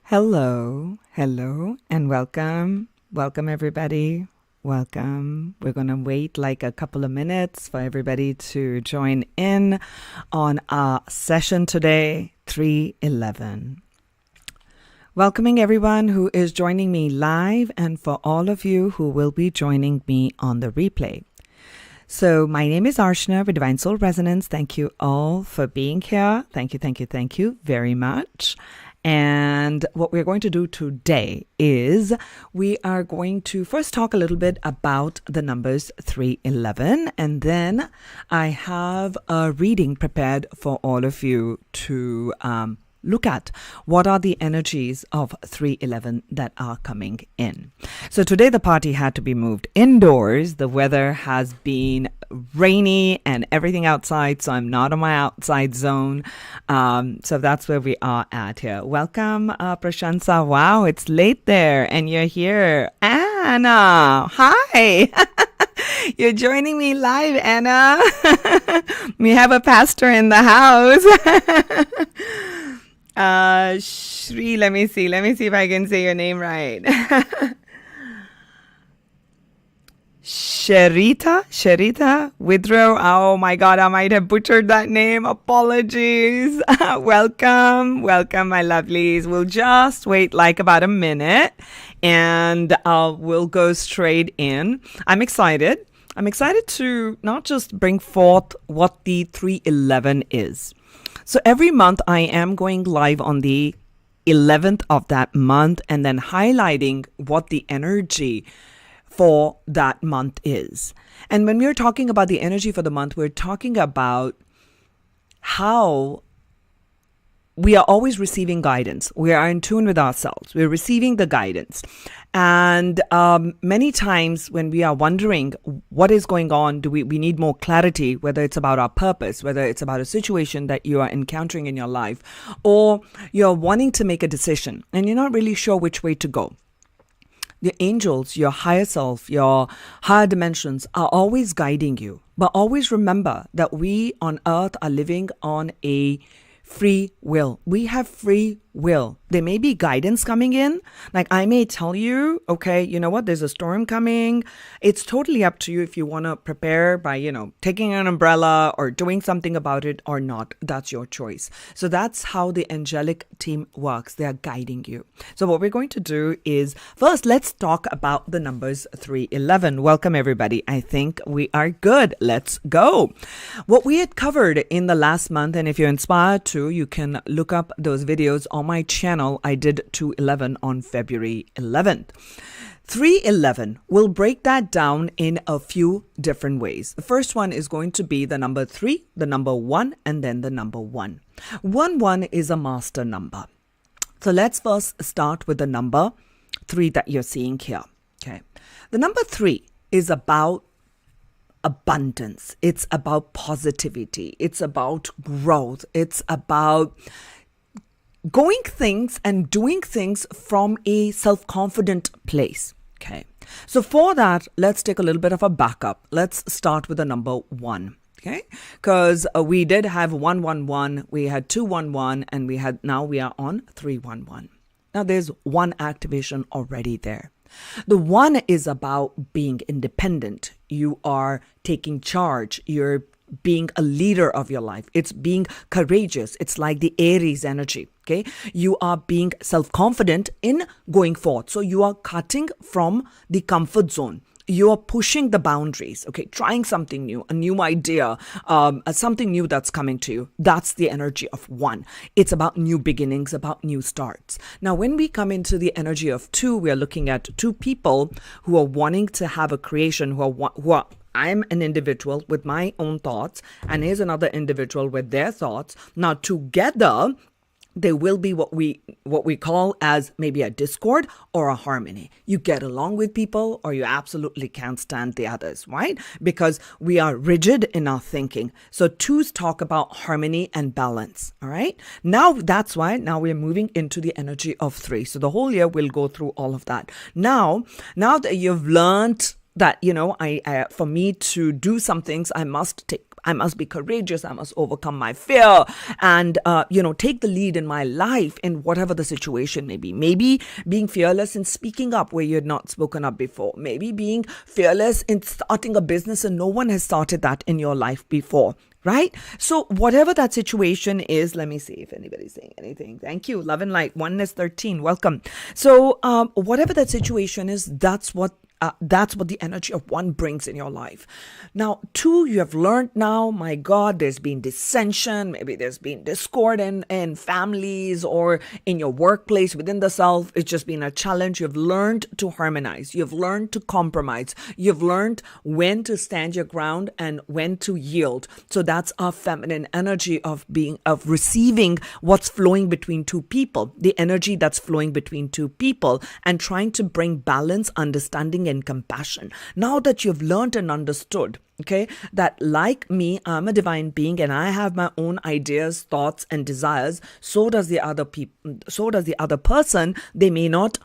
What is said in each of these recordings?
Hello, and welcome. Welcome, everybody. Welcome. We're going to wait like a couple of minutes for everybody to join in on our session today, 311. Welcoming everyone who is joining me live and for all of you who will be joining me on the replay. So my name is Arshna with Divine Soul Resonance. Thank you all for being here. Thank you very much. And what we're going to do today is we are going to first talk a little bit about the numbers 311, and then I have a reading prepared for all of you to look at what are the energies of 311 that are coming in. So today the party had to be moved indoors. The weather has been rainy and everything outside, so I'm not on my outside zone. So that's where we are at here. Welcome, Prashansa. Wow, it's late there and you're here. Anna, hi. You're joining me live, Anna. We have a pastor in the house. Shri, let me see if I can say your name right. Sherita Withrow. Oh my God, I might have butchered that name. Apologies. Welcome, my lovelies. We'll just wait like about a minute and we'll go straight in. I'm excited to not just bring forth what the 311 is. So every month I am going live on the 11th of that month and then highlighting what the energy for that month is. And when we're talking about the energy for the month, we're talking about how we are always receiving guidance. We are in tune with ourselves. We're receiving the guidance. And many times when we are wondering what is going on, we need more clarity, whether it's about our purpose, whether it's about a situation that you are encountering in your life, or you're wanting to make a decision and you're not really sure which way to go. The angels, your higher self, your higher dimensions are always guiding you. But always remember that we on earth are living on a free will. We have free will. There may be guidance coming in. Like I may tell you, okay, you know what, there's a storm coming. It's totally up to you if you want to prepare by, taking an umbrella or doing something about it or not. That's your choice. So that's how the angelic team works. They are guiding you. So what we're going to do is first, let's talk about the numbers 311. Welcome everybody. I think we are good. Let's go. What we had covered in the last month, and if you're inspired to, you can look up those videos on my channel. I did 211 on February 11th. 311, we'll break that down in a few different ways. The first one is going to be the number 3, the number 1, and then the number 1. 1 is a master number. So let's first start with the number 3 that you're seeing here. Okay. The number 3 is about abundance. It's about positivity. It's about growth. It's about going things and doing things from a self-confident place. Okay. So for that, let's take a little bit of a backup. Let's start with the number 1. Okay. Because we did have 111, we had 211, and now we are on 311. Now there's 1 activation already there. The 1 is about being independent. You are taking charge. You're being a leader of your life. It's being courageous. It's like the Aries energy. Okay. You are being self-confident in going forth. So you are cutting from the comfort zone. You are pushing the boundaries. Okay. Trying something new, a new idea, something new that's coming to you. That's the energy of 1. It's about new beginnings, about new starts. Now, when we come into the energy of 2, we are looking at 2 people who are wanting to have a creation, who are I'm an individual with my own thoughts, and here's another individual with their thoughts. Now, together, there will be what we call as maybe a discord or a harmony. You get along with people or you absolutely can't stand the others, right? Because we are rigid in our thinking. So 2s talk about harmony and balance, all right? Now, that's why now we're moving into the energy of 3. So the whole year we'll go through all of that. Now that you've learned that, I for me to do some things, I must take I must be courageous. I must overcome my fear and, take the lead in my life in whatever the situation may be. Maybe being fearless in speaking up where you had not spoken up before. Maybe being fearless in starting a business and no one has started that in your life before. Right? So whatever that situation is, let me see if anybody's saying anything. Thank you. Love and light. Oneness 13. Welcome. So whatever that situation is, that's what the energy of 1 brings in your life. Now, 2, you have learned now, my God, there's been dissension, maybe there's been discord in families or in your workplace, within the self. It's just been a challenge. You've learned to harmonize. You've learned to compromise. You've learned when to stand your ground and when to yield. So that's our feminine energy of receiving what's flowing between 2 people, the energy that's flowing between 2 people, and trying to bring balance, understanding, and compassion. Now that you've learned and understood, okay, that like me, I'm a divine being and I have my own ideas, thoughts, and desires. So does the other people. So does the other person. They may not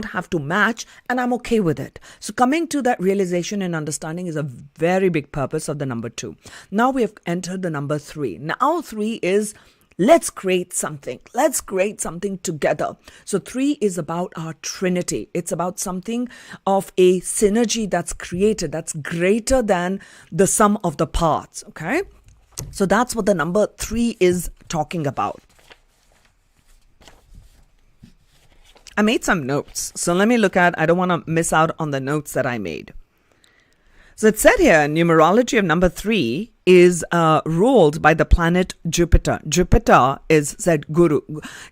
have to match, and I'm okay with it. So coming to that realization and understanding is a very big purpose of the number 2. Now we have entered the number 3. Now 3 is let's create something. Let's create something together. So 3 is about our trinity. It's about something of a synergy that's created, that's greater than the sum of the parts. Okay? So that's what the number 3 is talking about. I made some notes. So let me look at, I don't want to miss out on the notes that I made. So it said here, numerology of number 3 is ruled by the planet Jupiter. Jupiter is said Guru.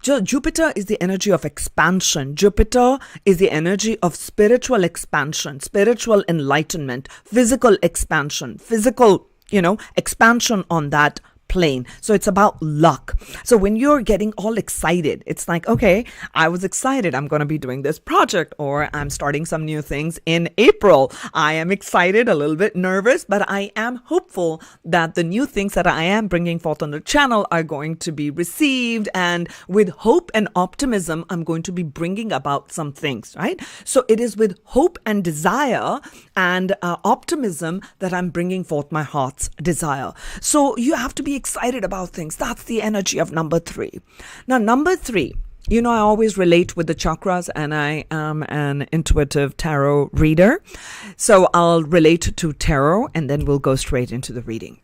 Jupiter is the energy of expansion. Jupiter is the energy of spiritual expansion, spiritual enlightenment, physical expansion, physical, expansion on that plane. So it's about luck. So when you're getting all excited, it's like, okay, I was excited. I'm going to be doing this project, or I'm starting some new things in April. I am excited, a little bit nervous, but I am hopeful that the new things that I am bringing forth on the channel are going to be received. And with hope and optimism, I'm going to be bringing about some things, right? So it is with hope and desire and optimism that I'm bringing forth my heart's desire. So you have to be excited about things. That's the energy of number 3. Now, number 3, I always relate with the chakras, and I am an intuitive tarot reader. So I'll relate to tarot and then we'll go straight into the reading.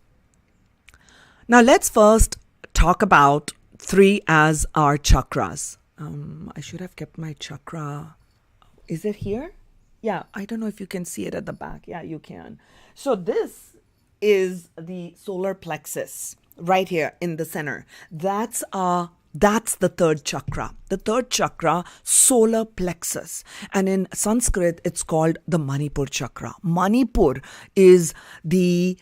Now, let's first talk about 3 as our chakras. I should have kept my chakra. Is it here? Yeah, I don't know if you can see it at the back. Yeah, you can. So this is the solar plexus right here in the center. That's the 3rd chakra. The 3rd chakra, solar plexus. And in Sanskrit, it's called the Manipur chakra. Manipur is the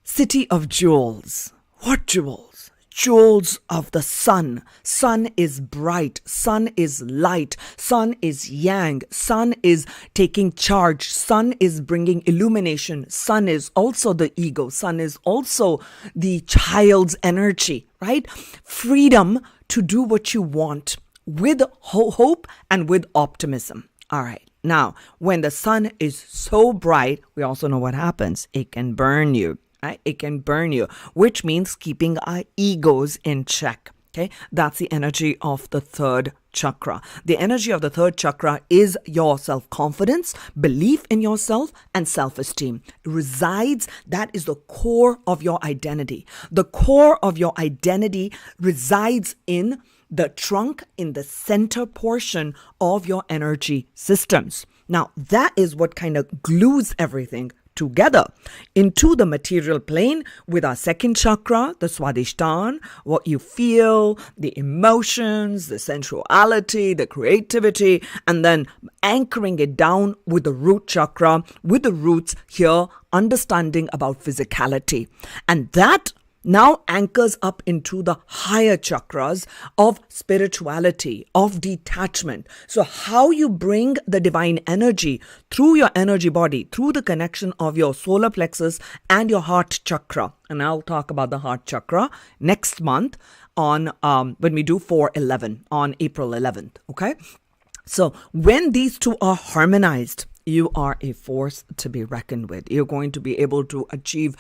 city of jewels. What jewels? Jewels of the sun. Sun is bright. Sun is light. Sun is yang. Sun is taking charge. Sun is bringing illumination. Sun is also the ego. Sun is also the child's energy, right? Freedom to do what you want with hope and with optimism. All right. Now, when the sun is so bright, we also know what happens. It can burn you. Right? It can burn you, which means keeping our egos in check. Okay, that's the energy of the 3rd chakra. The energy of the 3rd chakra is your self-confidence, belief in yourself, and self-esteem. That is the core of your identity. The core of your identity resides in the trunk, in the center portion of your energy systems. Now, that is what kind of glues everything together into the material plane with our 2nd chakra, the Swadhisthana, what you feel, the emotions, the sensuality, the creativity, and then anchoring it down with the root chakra, with the roots here, understanding about physicality. And that now anchors up into the higher chakras of spirituality, of detachment. So how you bring the divine energy through your energy body, through the connection of your solar plexus and your heart chakra. And I'll talk about the heart chakra next month on when we do 4/11 on April 11th. Okay. So when these 2 are harmonized, you are a force to be reckoned with. You're going to be able to achieve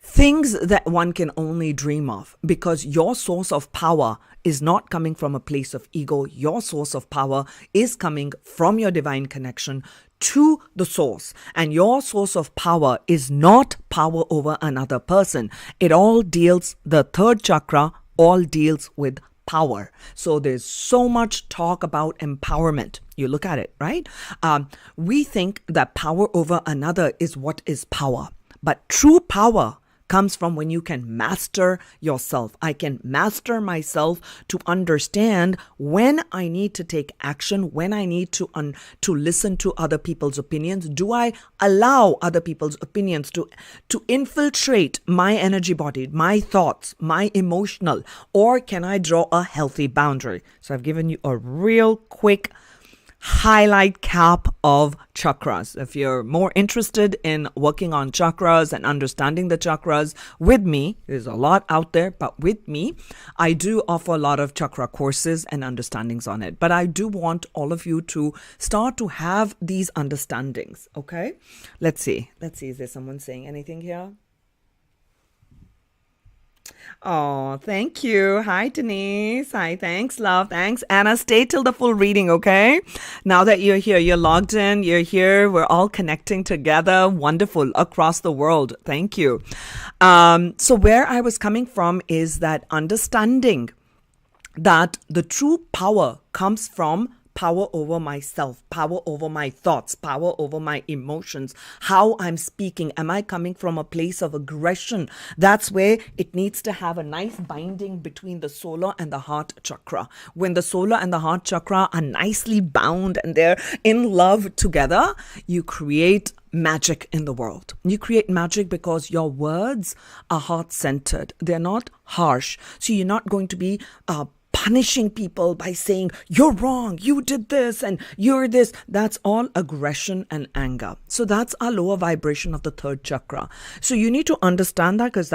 things that one can only dream of, because your source of power is not coming from a place of ego. Your source of power is coming from your divine connection to the source. And your source of power is not power over another person. It all deals, the third chakra all deals with power. So there's so much talk about empowerment. You look at it, right? We think that power over another is what is power. But true power comes from when you can master yourself. I can master myself to understand when I need to take action, when I need to listen to other people's opinions. Do I allow other people's opinions to infiltrate my energy body, my thoughts, my emotional, or can I draw a healthy boundary? So I've given you a real quick highlight cap of chakras. If you're more interested in working on chakras and understanding the chakras with me, there's a lot out there, but with me, I do offer a lot of chakra courses and understandings on it. But I do want all of you to start to have these understandings, okay? Let's see. Is there someone saying anything here? Oh, thank you. Hi, Denise. Hi, thanks, love. Thanks, Anna. Stay till the full reading, okay? Now that you're here, you're logged in, you're here, we're all connecting together. Wonderful. Across the world. Thank you. So where I was coming from is that understanding that the true power comes from power over myself, power over my thoughts, power over my emotions, how I'm speaking. Am I coming from a place of aggression? That's where it needs to have a nice binding between the solar and the heart chakra. When the solar and the heart chakra are nicely bound and they're in love together, you create magic in the world. You create magic because your words are heart-centered. They're not harsh. So you're not going to be punishing people by saying, you're wrong, you did this, and you're this. That's all aggression and anger. So that's our lower vibration of the third chakra. So you need to understand that, because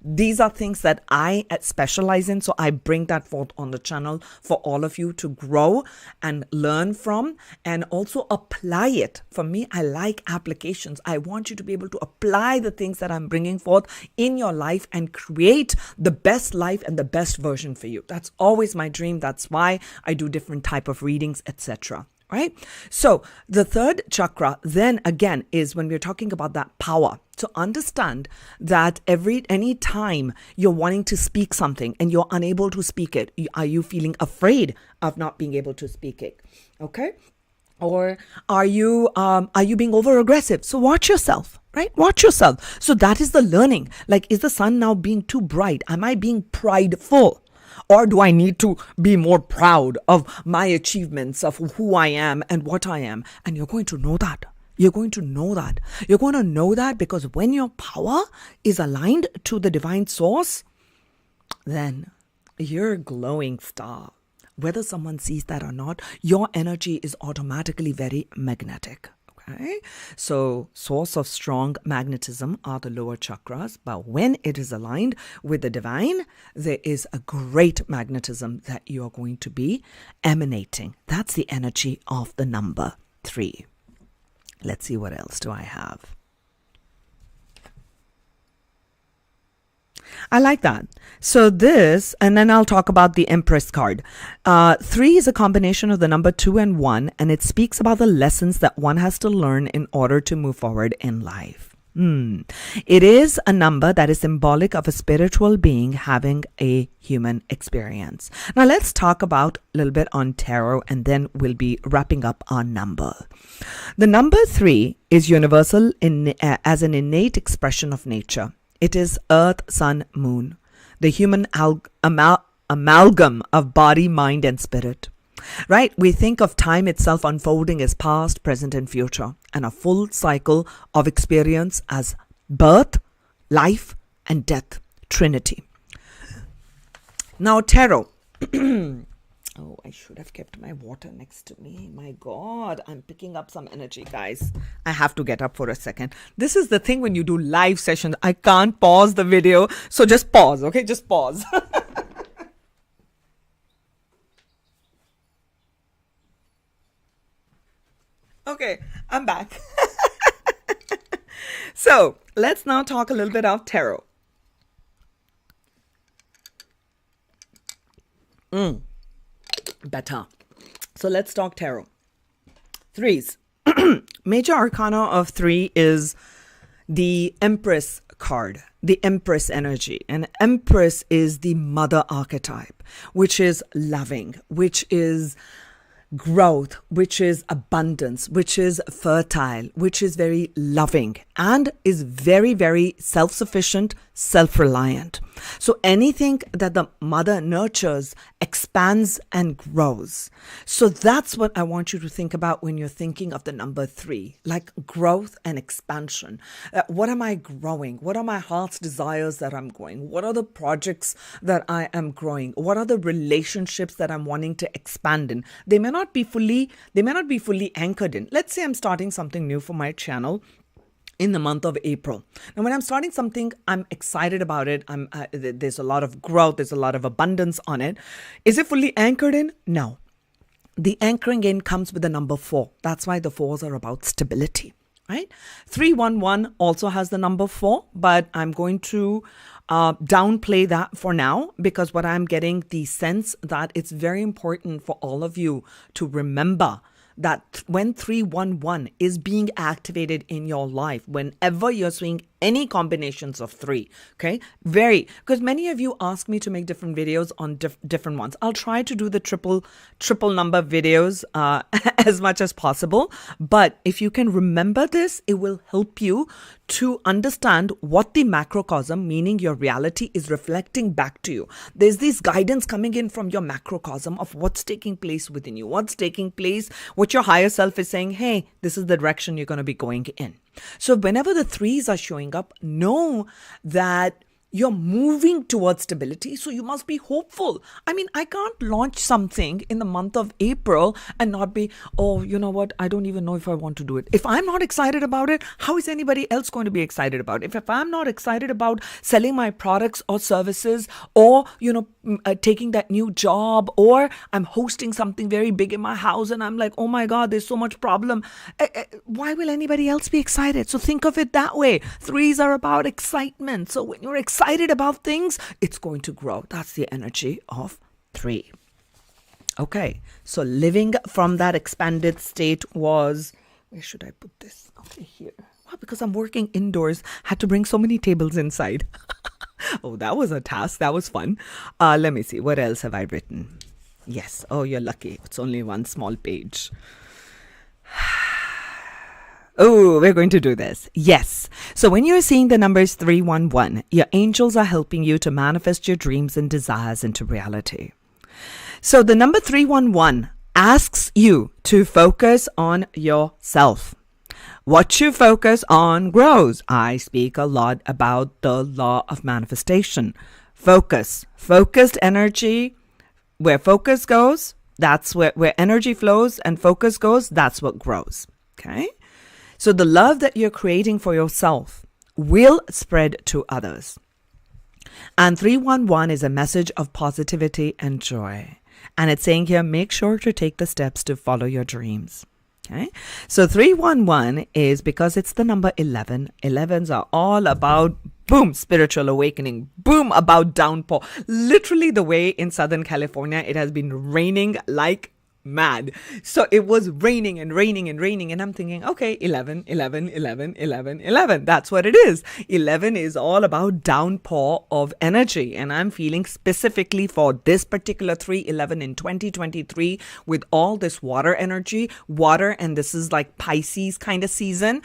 these are things that I specialize in. So I bring that forth on the channel for all of you to grow and learn from and also apply it. For me, I like applications. I want you to be able to apply the things that I'm bringing forth in your life and create the best life and the best version for you. That's always my dream. That's why I do different type of readings, etc. Right? So the third chakra then again is when we're talking about that power. So understand that any time you're wanting to speak something and you're unable to speak it, are you feeling afraid of not being able to speak it? Okay? Or are you being over aggressive? So watch yourself, right? Watch yourself. So that is the learning. Like, is the sun now being too bright? Am I being prideful? Or do I need to be more proud of my achievements, of who I am and what I am? And you're going to know that. You're going to know that. You're going to know that because when your power is aligned to the divine source, then you're a glowing star. Whether someone sees that or not, your energy is automatically very magnetic. Okay? So source of strong magnetism are the lower chakras, but when it is aligned with the divine, there is a great magnetism that you are going to be emanating. That's the energy of the number 3. Let's see, what else do I have? I like that. So this, and then I'll talk about the Empress card. 3 is a combination of the number 2 and 1, and it speaks about the lessons that one has to learn in order to move forward in life. It is a number that is symbolic of a spiritual being having a human experience. Now let's talk about a little bit on tarot, and then we'll be wrapping up our number. The number 3 is universal as an innate expression of nature. It is Earth, Sun, Moon, the human amalgam of body, mind, and spirit. Right? We think of time itself unfolding as past, present, and future, and a full cycle of experience as birth, life, and death, Trinity. Now, tarot. Oh, I should have kept my water next to me. My God, I'm picking up some energy, guys. I have to get up for a second. This is the thing when you do live sessions. I can't pause the video. So just pause, okay? Just pause. Okay, I'm back. So let's now talk a little bit of tarot. Better. So let's talk tarot. Threes. Major arcana of 3 is the Empress card, the Empress energy. And Empress is the mother archetype, which is loving, which is growth, which is abundance, which is fertile, which is very loving, and is very, very self-sufficient, self-reliant. So anything that the mother nurtures expands and grows. So that's what I want you to think about when you're thinking of the number 3, like growth and expansion. What am I growing? What are my heart's desires that I'm growing? What are the projects that I am growing? What are the relationships that I'm wanting to expand in? They may not be fully anchored in. Let's say I'm starting something new for my channel in the month of April. Now, when I'm starting something, I'm excited about it. There's a lot of growth. There's a lot of abundance on it. Is it fully anchored in? No. The anchoring in comes with the number 4. That's why the 4s are about stability, right? 311 also has the number 4, but I'm going to downplay that for now, because what I'm getting the sense that it's very important for all of you to remember that when 311 is being activated in your life, whenever you're seeing any combinations of 3, okay? Because many of you ask me to make different videos on different ones. I'll try to do the triple number videos as much as possible. But if you can remember this, it will help you to understand what the macrocosm, meaning your reality, is reflecting back to you. There's this guidance coming in from your macrocosm of what's taking place within you, what's taking place, what your higher self is saying, hey, this is the direction you're going to be going in. So whenever the 3s are showing up, know that you're moving towards stability. So you must be hopeful. I mean, I can't launch something in the month of April and not be, oh, you know what? I don't even know if I want to do it. If I'm not excited about it, how is anybody else going to be excited about it? If I'm not excited about selling my products or services, or, taking that new job, or I'm hosting something very big in my house and I'm like, oh my God, there's so much problem. Why will anybody else be excited? So think of it that way. 3s are about excitement. So when you're excited about things, it's going to grow. That's the energy of 3. Okay, so living from that expanded state was, where should I put this? Okay, here. Well, because I'm working indoors, had to bring so many tables inside. Oh, that was a task. That was fun. Let me see. What else have I written? Yes. Oh, you're lucky. It's only one small page. Oh, we're going to do this. Yes. So when you're seeing the numbers 311, your angels are helping you to manifest your dreams and desires into reality. So the number 311 asks you to focus on yourself. What you focus on grows. I speak a lot about the law of manifestation. Focus. Focused energy. Where focus goes, that's where energy flows, and focus goes, that's what grows. Okay? So the love that you're creating for yourself will spread to others. And 311 is a message of positivity and joy. And it's saying here, make sure to take the steps to follow your dreams. Okay, so 311 is because it's the number 11. 11s are all about, boom, spiritual awakening, boom, about downpour. Literally the way in Southern California, it has been raining like mad. So it was raining and raining and raining. And I'm thinking, okay, 11, 11, 11, 11, 11. That's what it is. 11 is all about downpour of energy. And I'm feeling specifically for this particular 311 in 2023 with all this water energy, water, and this is like Pisces kind of season,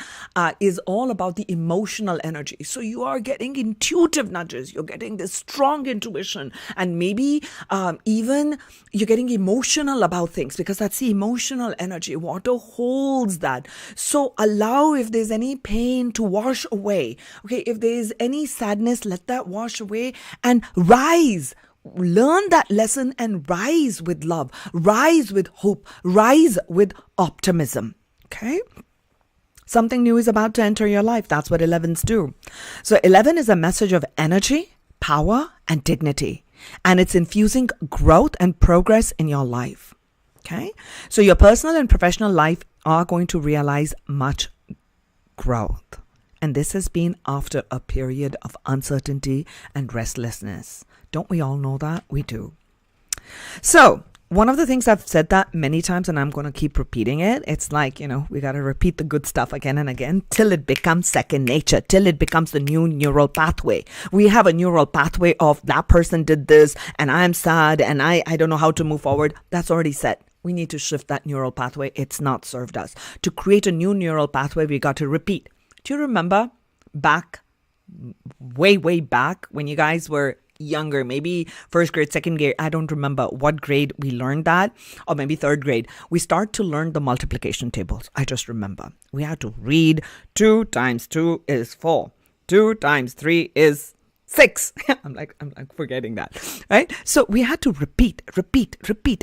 is all about the emotional energy. So you are getting intuitive nudges. You're getting this strong intuition. And maybe even you're getting emotional about things, because that's the emotional energy. Water holds that. So allow, if there's any pain, to wash away. Okay, if there's any sadness, let that wash away and rise. Learn that lesson and rise with love, rise with hope, rise with optimism. Okay? Something new is about to enter your life. That's what 11s do. So 11 is a message of energy, power, and dignity. And it's infusing growth and progress in your life. Okay, so your personal and professional life are going to realize much growth. And this has been after a period of uncertainty and restlessness. Don't we all know that? We do. So one of the things I've said that many times, and I'm going to keep repeating it. It's like, we got to repeat the good stuff again and again till it becomes second nature, till it becomes the new neural pathway. We have a neural pathway of that person did this and I'm sad and I don't know how to move forward. That's already set. We need to shift that neural pathway. It's not served us. To create a new neural pathway, we got to repeat. Do you remember back, way back when you guys were younger, maybe first grade, second grade, I don't remember what grade we learned that, or maybe third grade, we start to learn the multiplication tables. I just remember we had to read 2 times 2 is 4, 2 times 3 is 6. I'm like forgetting that, right? So we had to repeat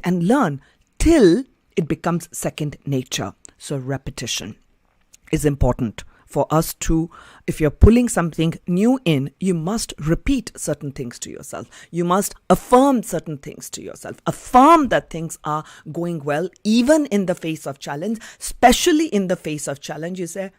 and learn till it becomes second nature. So repetition is important. For us to, if you're pulling something new in, you must repeat certain things to yourself. You must affirm certain things to yourself. Affirm that things are going well, even in the face of challenge, especially in the face of challenge. You say,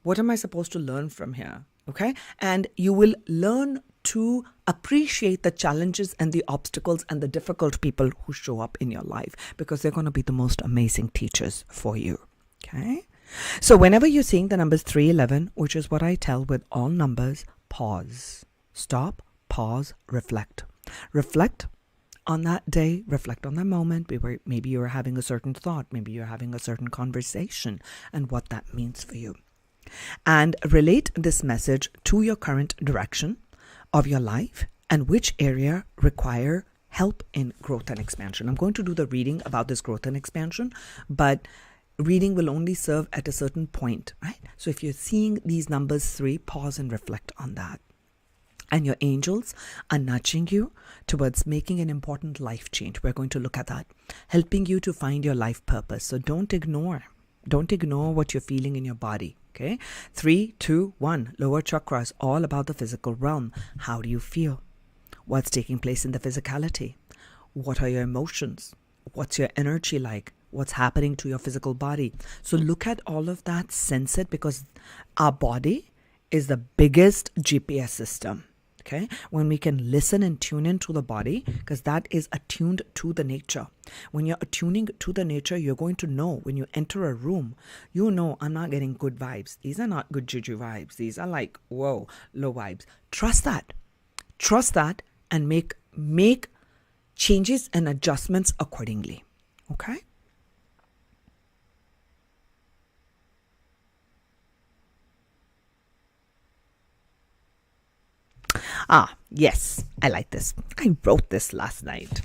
what am I supposed to learn from here? Okay. And you will learn to appreciate the challenges and the obstacles and the difficult people who show up in your life, because they're going to be the most amazing teachers for you. Okay. So whenever you're seeing the numbers 311, which is what I tell with all numbers, pause, stop, pause, reflect. Reflect on that day, reflect on that moment. Maybe you're having a certain thought, maybe you're having a certain conversation and what that means for you. And relate this message to your current direction of your life and which area require help in growth and expansion. I'm going to do the reading about this growth and expansion, but reading will only serve at a certain point, right? So if you're seeing these numbers 3, pause and reflect on that. And your angels are nudging you towards making an important life change. We're going to look at that, helping you to find your life purpose. So don't ignore what you're feeling in your body. Okay. 3, 2, 1, lower chakras, all about the physical realm. How do you feel? What's taking place in the physicality? What are your emotions? What's your energy like? What's happening to your physical body? So look at all of that, sense it, because our body is the biggest GPS system. Okay, when we can listen and tune into the body, because that is attuned to the nature. When you're attuning to the nature, you're going to know when you enter a room, I'm not getting good vibes. These are not good juju vibes. These are like, whoa, low vibes. Trust that, and make changes and adjustments accordingly. Okay. Yes, I like this. I wrote this last night.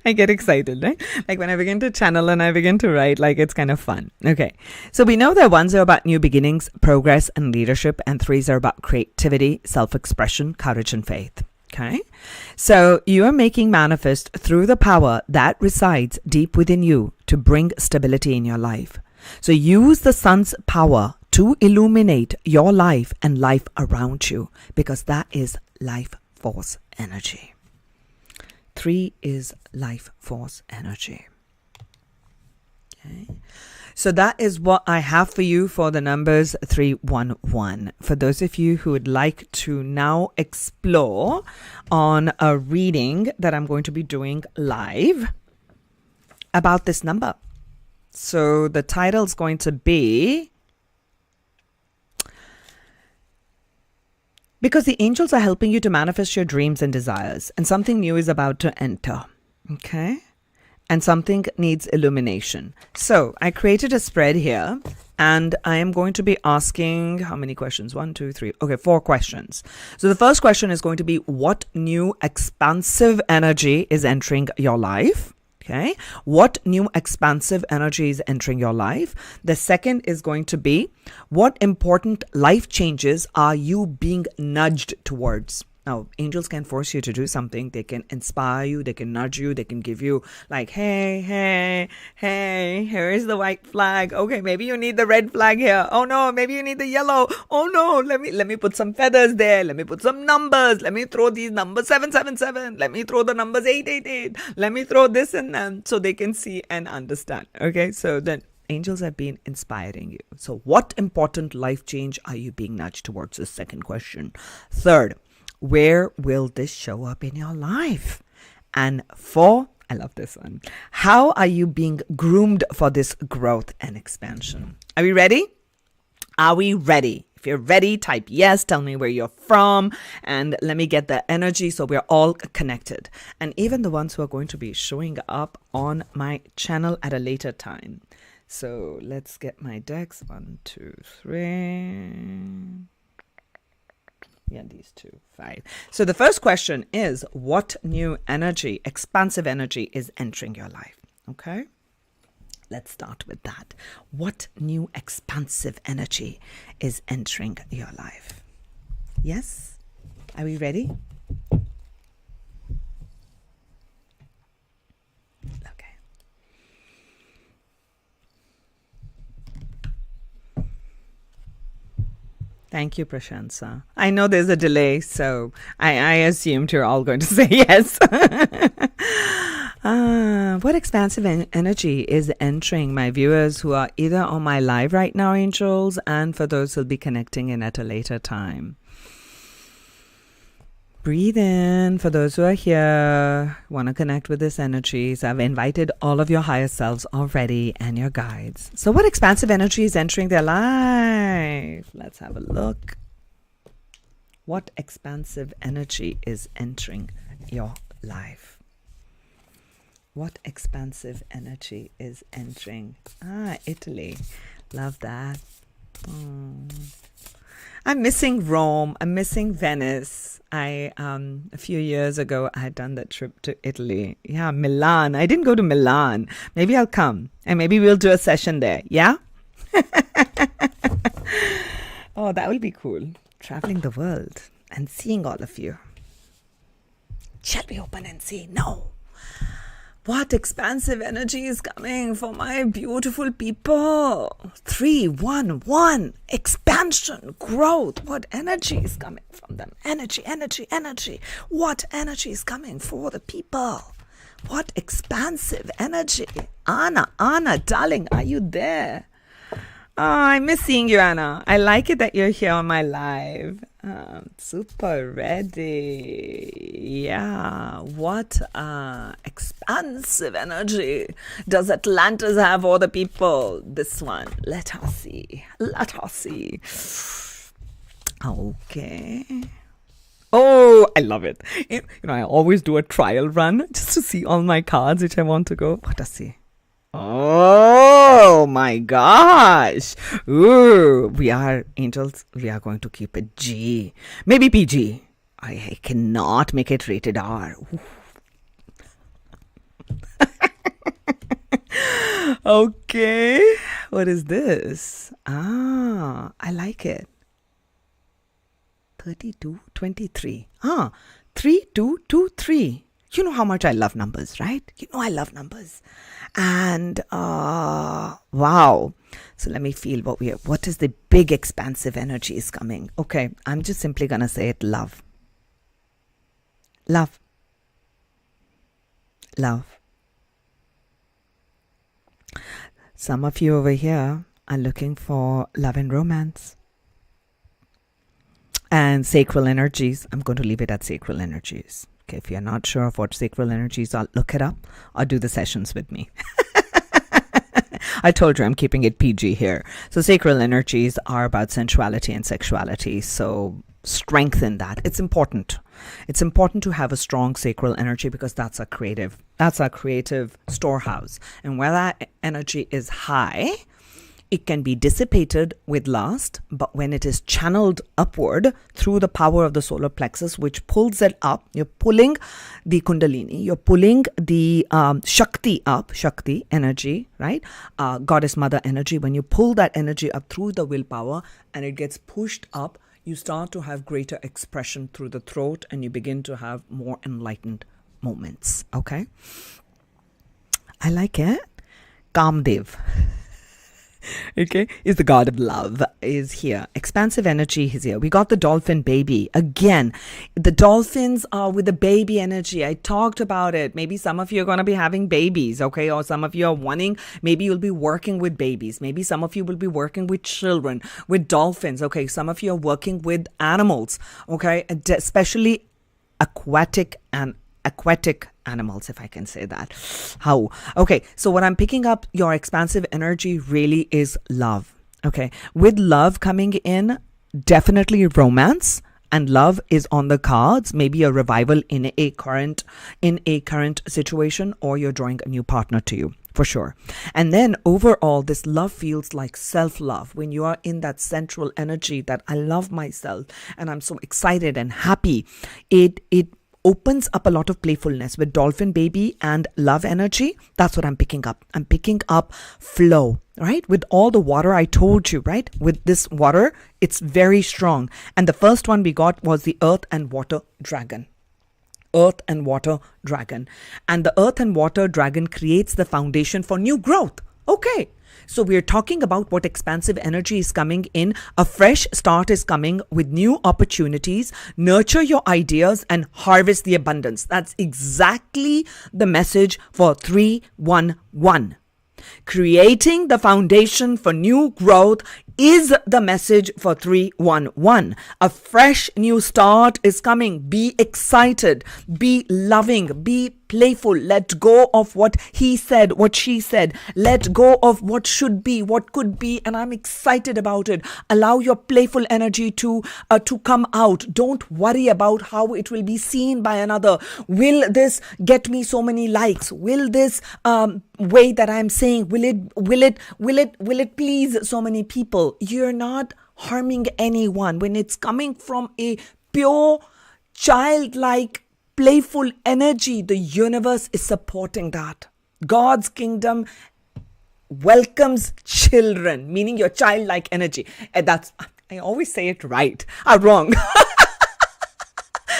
I get excited, right? Like when I begin to channel and I begin to write, like it's kind of fun. Okay. So we know that 1s are about new beginnings, progress, and leadership, and 3s are about creativity, self-expression, courage, and faith. Okay. So you are making manifest through the power that resides deep within you to bring stability in your life. So use the sun's power to illuminate your life and life around you, because that is life force energy. 3 is life force energy. Okay. So that is what I have for you for the numbers 311. For those of you who would like to now explore on a reading that I'm going to be doing live about this number. So the title is going to be Because the angels are helping you to manifest your dreams and desires, and something new is about to enter. Okay? And something needs illumination. So I created a spread here, and I am going to be asking how many questions? 1, 2, 3. Okay, 4 questions. So the first question is going to be, what new expansive energy is entering your life? Okay. What new expansive energy is entering your life? The second is going to be, what important life changes are you being nudged towards? Now, angels can force you to do something. They can inspire you. They can nudge you. They can give you like, hey, here is the white flag. Okay, maybe you need the red flag here. Oh no, maybe you need the yellow. Oh no, let me put some feathers there. Let me put some numbers. Let me throw these numbers 777. Let me throw the numbers 888. Let me throw this in them so they can see and understand. Okay, so then angels have been inspiring you. So what important life change are you being nudged towards? The second question. Third, where will this show up in your life? And 4, I love this one. How are you being groomed for this growth and expansion? Are we ready? Are we ready? If you're ready, type yes. Tell me where you're from. And let me get the energy so we're all connected. And even the ones who are going to be showing up on my channel at a later time. So let's get my decks. 1, 2, 3. Yeah, these 2, 5. So the first question is, what new energy, expansive energy, is entering your life? Okay, let's start with that. What new expansive energy is entering your life? Yes? Are we ready? Okay. Thank you, Prashansa. I know there's a delay, so I assumed you're all going to say yes. What expansive energy is entering my viewers who are either on my live right now, angels, and for those who'll be connecting in at a later time? Breathe in for those who are here, want to connect with this energy. So I've invited all of your higher selves already and your guides. So what expansive energy is entering their life? Let's have a look. What expansive energy is entering your life? What expansive energy is entering? Italy. Love that. I'm missing Rome. I'm missing Venice. A few years ago, I had done that trip to Italy. Yeah, Milan. I didn't go to Milan. Maybe I'll come and maybe we'll do a session there. Yeah? Oh, that will be cool. Traveling the world and seeing all of you. Shall we open and see? No. What expansive energy is coming for my beautiful people? 3, 1, 1. Expansion, growth. What energy is coming from them? Energy, energy, energy. What energy is coming for the people? What expansive energy? Anna, darling, are you there? Oh, I miss seeing you, Anna. I like it that you're here on my live. Super ready. Yeah. What expansive energy does Atlantis have for the people? This one. Let us see. Let us see. Okay. Oh, I love it. You know, I always do a trial run just to see all my cards which I want to go. Let us see. Oh my gosh. Ooh, we are angels. We are going to keep it G. Maybe PG. I cannot make it rated R. Okay. What is this? I like it. 32, 23. 3223. You know how much I love numbers, right? You know I love numbers. And wow. So let me feel what is the big expansive energy is coming. Okay, I'm just simply gonna say it. Love. Love. Love. Some of you over here are looking for love and romance. And sacral energies. I'm going to leave it at sacral energies. Okay, if you're not sure of what sacral energies are, look it up or do the sessions with me. I told you I'm keeping it PG here. So sacral energies are about sensuality and sexuality. So strengthen that. It's important. It's important to have a strong sacral energy because that's our creative storehouse. And where that energy is high, it can be dissipated with lust, but when it is channeled upward through the power of the solar plexus, which pulls it up, you're pulling the kundalini, you're pulling the Shakti up, Shakti energy, right? Goddess mother energy. When you pull that energy up through the willpower and it gets pushed up, you start to have greater expression through the throat and you begin to have more enlightened moments, okay? I like it. Kamdev. Okay, is the god of love, is here. Expansive energy is here. We got the dolphin baby. Again, the dolphins are with the baby energy. I talked about it. Maybe some of you are going to be having babies, okay? Or some of you are wanting, maybe you'll be working with babies. Maybe some of you will be working with children, with dolphins, okay? Some of you are working with animals, okay? Especially aquatic and aquatic animals, if I can say that. How? Okay, so what I'm picking up, your expansive energy really is love. Okay, with love coming in, definitely romance. And love is on the cards, maybe a revival in a current situation, or you're drawing a new partner to you, for sure. And then overall, this love feels like self-love. When you are in that central energy that I love myself and I'm so excited and happy, it opens up a lot of playfulness with dolphin baby and love energy. That's what I'm picking up. I'm picking up flow, right? With all the water I told you, right? With this water, it's very strong. And the first one we got was the earth and water dragon. Earth and water dragon. And the earth and water dragon creates the foundation for new growth. Okay. So we're talking about what expansive energy is coming in. A fresh start is coming with new opportunities. Nurture your ideas and harvest the abundance. That's exactly the message for 311. Creating the foundation for new growth is the message for 311. A fresh new start is coming. Be excited, be loving, be playful. Let go of what he said, what she said. Let go of what should be, what could be, and I'm excited about it. Allow your playful energy to come out. Don't worry about how it will be seen by another. Will this get me so many likes? Will this way that I'm saying, will it please so many people? You're not harming anyone. When it's coming from a pure childlike playful energy, the universe is supporting that. God's kingdom welcomes children, meaning your childlike energy. And that's, I always say it right. I'm wrong.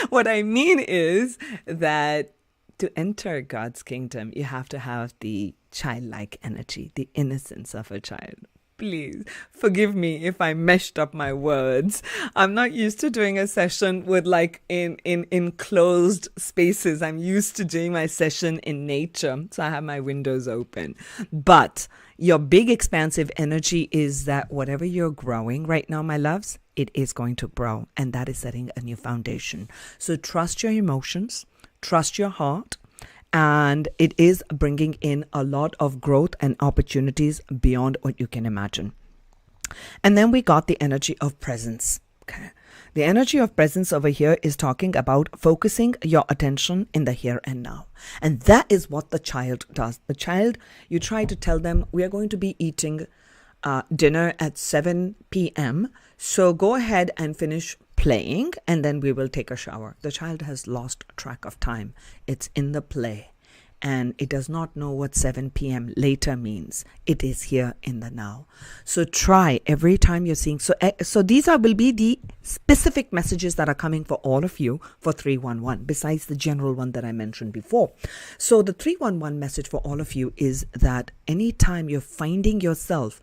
What I mean is that to enter God's kingdom, you have to have the childlike energy, the innocence of a child. Please forgive me if I meshed up my words. I'm not used to doing a session with like in enclosed spaces. I'm used to doing my session in nature. So I have my windows open. But your big expansive energy is that whatever you're growing right now, my loves, it is going to grow. And that is setting a new foundation. So trust your emotions, trust your heart. And it is bringing in a lot of growth and opportunities beyond what you can imagine. And then we got the energy of presence. Okay. The energy of presence over here is talking about focusing your attention in the here and now. And that is what the child does. The child, you try to tell them, we are going to be eating dinner at 7 p.m. So go ahead and finish playing and then we will take a shower. The child has lost track of time. It's in the play and it does not know what 7 p.m. later means. It is here in the now. So try every time you're seeing. So these will be the specific messages that are coming for all of you for 311 besides the general one that I mentioned before. So the 311 message for all of you is that anytime you're finding yourself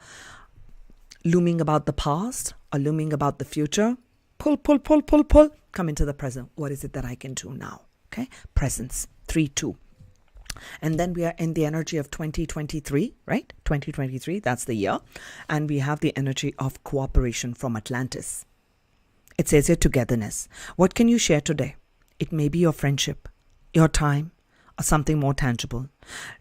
looming about the past or looming about the future, pull, come into the present. What is it that I can do now? Okay, presence, 3-2. And then we are in the energy of 2023, right? 2023, that's the year. And we have the energy of cooperation from Atlantis. It says here togetherness. What can you share today? It may be your friendship, your time, or something more tangible.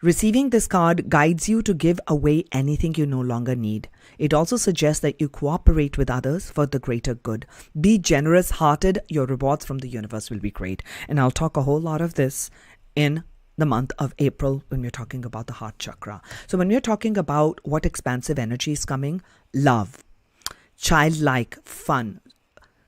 Receiving this card guides you to give away anything you no longer need. It also suggests that you cooperate with others for the greater good. Be generous-hearted. Your rewards from the universe will be great. And I'll talk a whole lot of this in the month of April when we're talking about the heart chakra. So when we're talking about what expansive energy is coming, love, childlike fun,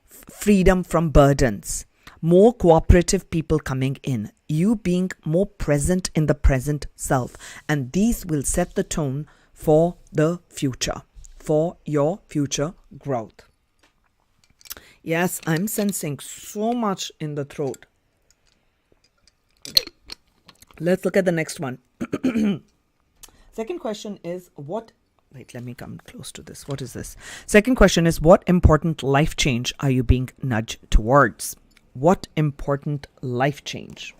freedom from burdens, more cooperative people coming in, you being more present in the present self. And these will set the tone for the future, for your future growth. Yes, I'm sensing so much in the throat. Let's look at the next one. Second question is wait, let me come close to this. What is this? Second question is, what important life change are you being nudged towards? What important life change?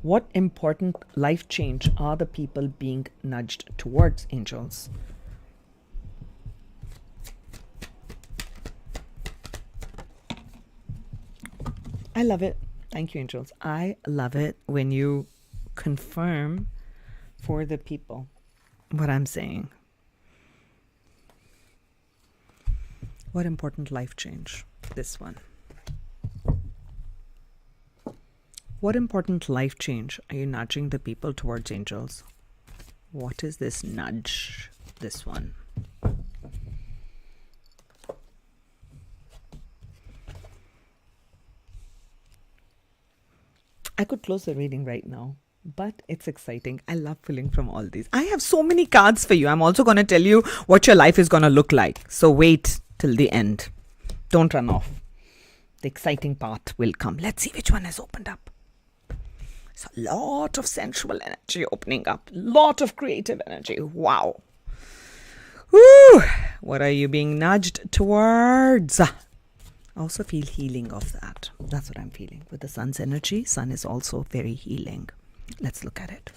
What important life change are the people being nudged towards, angels? I love it. Thank you, angels. I love it when you confirm for the people what I'm saying. What important life change? This one. What important life change are you nudging the people towards, angels? What is this nudge? This one. I could close the reading right now, but it's exciting. I love pulling from all these. I have so many cards for you. I'm also going to tell you what your life is going to look like. So wait till the end. Don't run off. The exciting part will come. Let's see which one has opened up. It's a lot of sensual energy opening up. Lot of creative energy. Wow. Woo! What are you being nudged towards? I also feel healing of that. That's what I'm feeling. With the sun's energy, sun is also very healing. Let's look at it.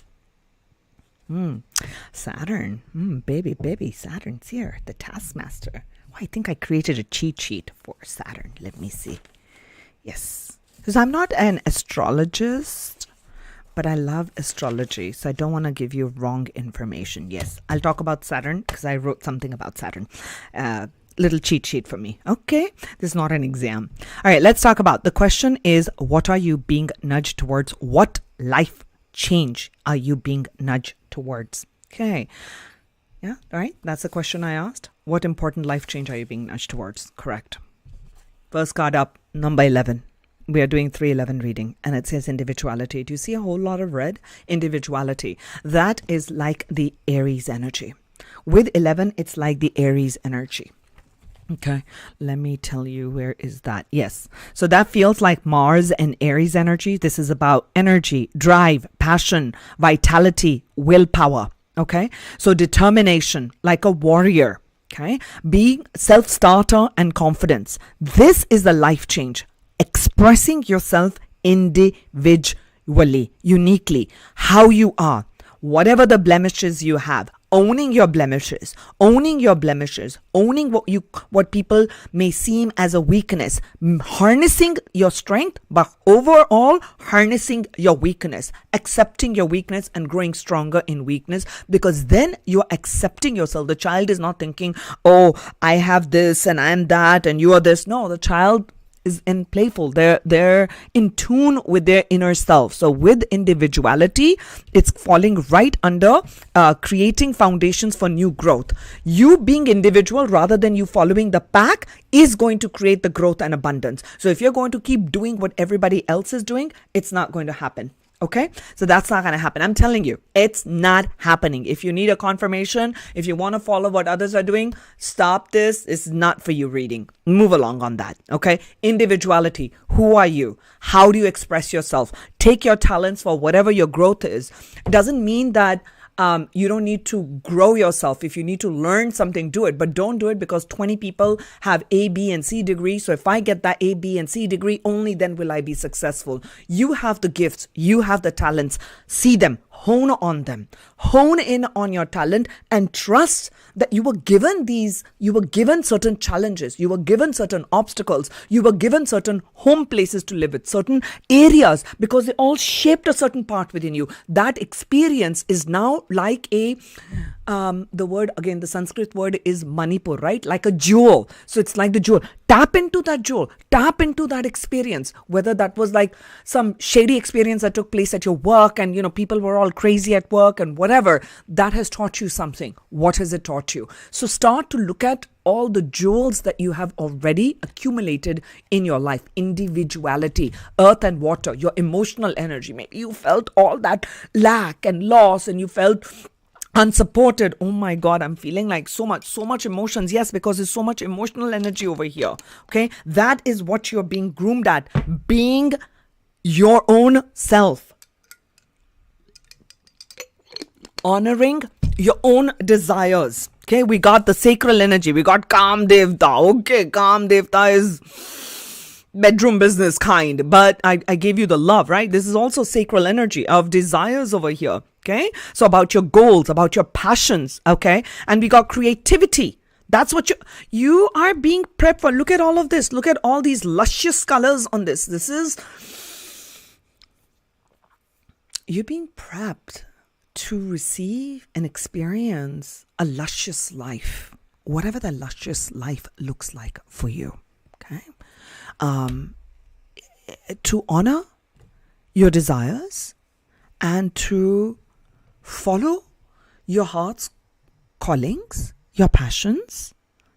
Saturn. Baby, Saturn's here. The taskmaster. I think I created a cheat sheet for Saturn. Let me see. Yes. Because I'm not an astrologist, but I love astrology. So I don't want to give you wrong information. Yes. I'll talk about Saturn because I wrote something about Saturn. Little cheat sheet for me. Okay. This is not an exam. All right. Let's talk about the question is, what are you being nudged towards? What life change are you being nudged towards? Okay. Yeah. All right. That's the question I asked. What important life change are you being nudged towards? Correct. First card up, number 11. We are doing 311 reading and it says individuality. Do you see a whole lot of red? Individuality. That is like the Aries energy. With 11, it's like the Aries energy. Okay, let me tell you, where is that? Yes. So that feels like Mars and Aries energy. This is about energy, drive, passion, vitality, willpower. Okay, so determination, like a warrior. Okay, being self-starter and confidence. This is the life change. Expressing yourself individually, uniquely, how you are, whatever the blemishes you have. Owning your blemishes, owning what people may seem as a weakness, harnessing your strength, but overall harnessing your weakness, accepting your weakness and growing stronger in weakness, because then you're accepting yourself. The child is not thinking, oh, I have this and I'm that and you are this. No, the child is in playful. They're in tune with their inner self. So with individuality, it's falling right under creating foundations for new growth. You being individual rather than you following the pack is going to create the growth and abundance. So if you're going to keep doing what everybody else is doing, it's not going to happen. Okay, so that's not going to happen. I'm telling you, it's not happening. If you need a confirmation, if you want to follow what others are doing, stop this. It's not for you reading. Move along on that. Okay, individuality. Who are you? How do you express yourself? Take your talents for whatever your growth is. It doesn't mean that you don't need to grow yourself. If you need to learn something, do it. But don't do it because 20 people have A, B, and C degree. So if I get that A, B, and C degree, only then will I be successful. You have the gifts. You have the talents. See them. Hone on them. Hone in on your talent and trust that you were given certain challenges. You were given certain obstacles. You were given certain home places to live with, certain areas, because they all shaped a certain part within you. That experience is now like the Sanskrit word is Manipur, right? Like a jewel. So it's like the jewel. Tap into that jewel. Tap into that experience. Whether that was like some shady experience that took place at your work and, people were all crazy at work and whatever, that has taught you something. What has it taught you? So start to look at all the jewels that you have already accumulated in your life. Individuality, earth and water, your emotional energy. Maybe you felt all that lack and loss and you felt unsupported. Oh my God, I'm feeling like so much emotions. Yes, because there's so much emotional energy over here. Okay, that is what you're being groomed at. Being your own self. Honoring your own desires. Okay, we got the sacral energy. We got Kam Devta. Okay, Kam Devta is bedroom business kind, but I gave you the love, right? This is also sacral energy of desires over here. Okay, so about your goals, about your passions. Okay, and we got creativity. That's what you are being prepped for. Look at all of this. Look at all these luscious colors on this. You're being prepped to receive and experience a luscious life, whatever that luscious life looks like for you. Okay. To honor your desires and to follow your heart's callings, your passions.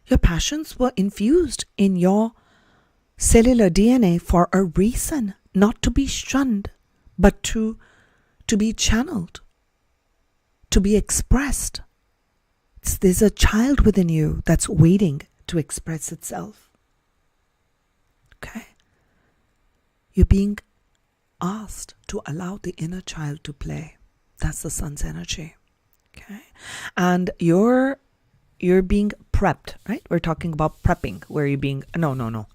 Your passions were infused in your cellular DNA for a reason, not to be shunned, but to be channeled, to be expressed. There's a child within you that's waiting to express itself. Okay? You're being asked to allow the inner child to play. That's the sun's energy. Okay? And you're being prepped, right? We're talking about prepping, where you're being,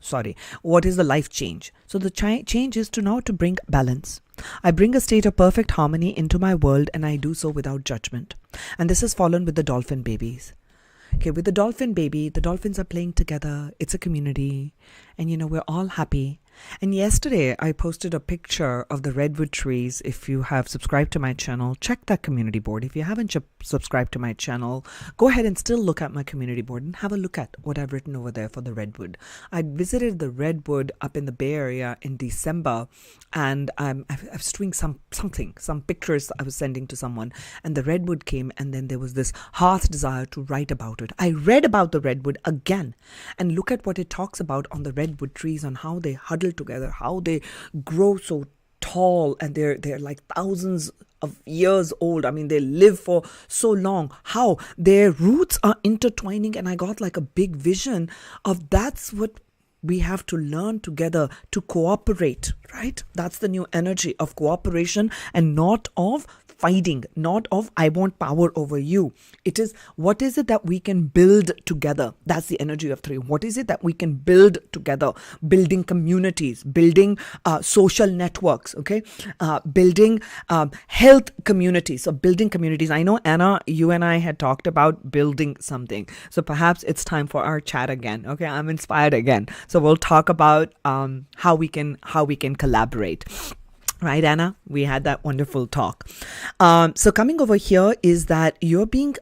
sorry. What is the life change? So the change is to bring balance. I bring a state of perfect harmony into my world, and I do so without judgment. And this is fallen with the dolphin babies. Okay, with the dolphin baby, the dolphins are playing together. It's a community, and we're all happy. And yesterday I posted a picture of the redwood trees. If you have subscribed to my channel, check that community board. If you haven't subscribed to my channel, go ahead and still look at my community board and have a look at what I've written over there for the redwood. I visited the redwood up in the Bay Area in December, and I was doing some pictures I was sending to someone, and the redwood came, and then there was this heart's desire to write about it. I read about the redwood again, and look at what it talks about on the redwood trees, on how they huddle together, how they grow so tall, and they're like thousands of years old. I mean, they live for so long, how their roots are intertwining. And I got like a big vision of that's what we have to learn together, to cooperate, right? That's the new energy of cooperation, and not of fighting, not of I want power over you. It is, what is it that we can build together? That's the energy of 3. What is it that we can build together? Building communities, building social networks, okay? Building health communities. So building communities. I know, Anna, you and I had talked about building something. So perhaps it's time for our chat again. Okay, I'm inspired again. So we'll talk about how we can collaborate. Right, Anna? We had that wonderful talk. So coming over here is that you're being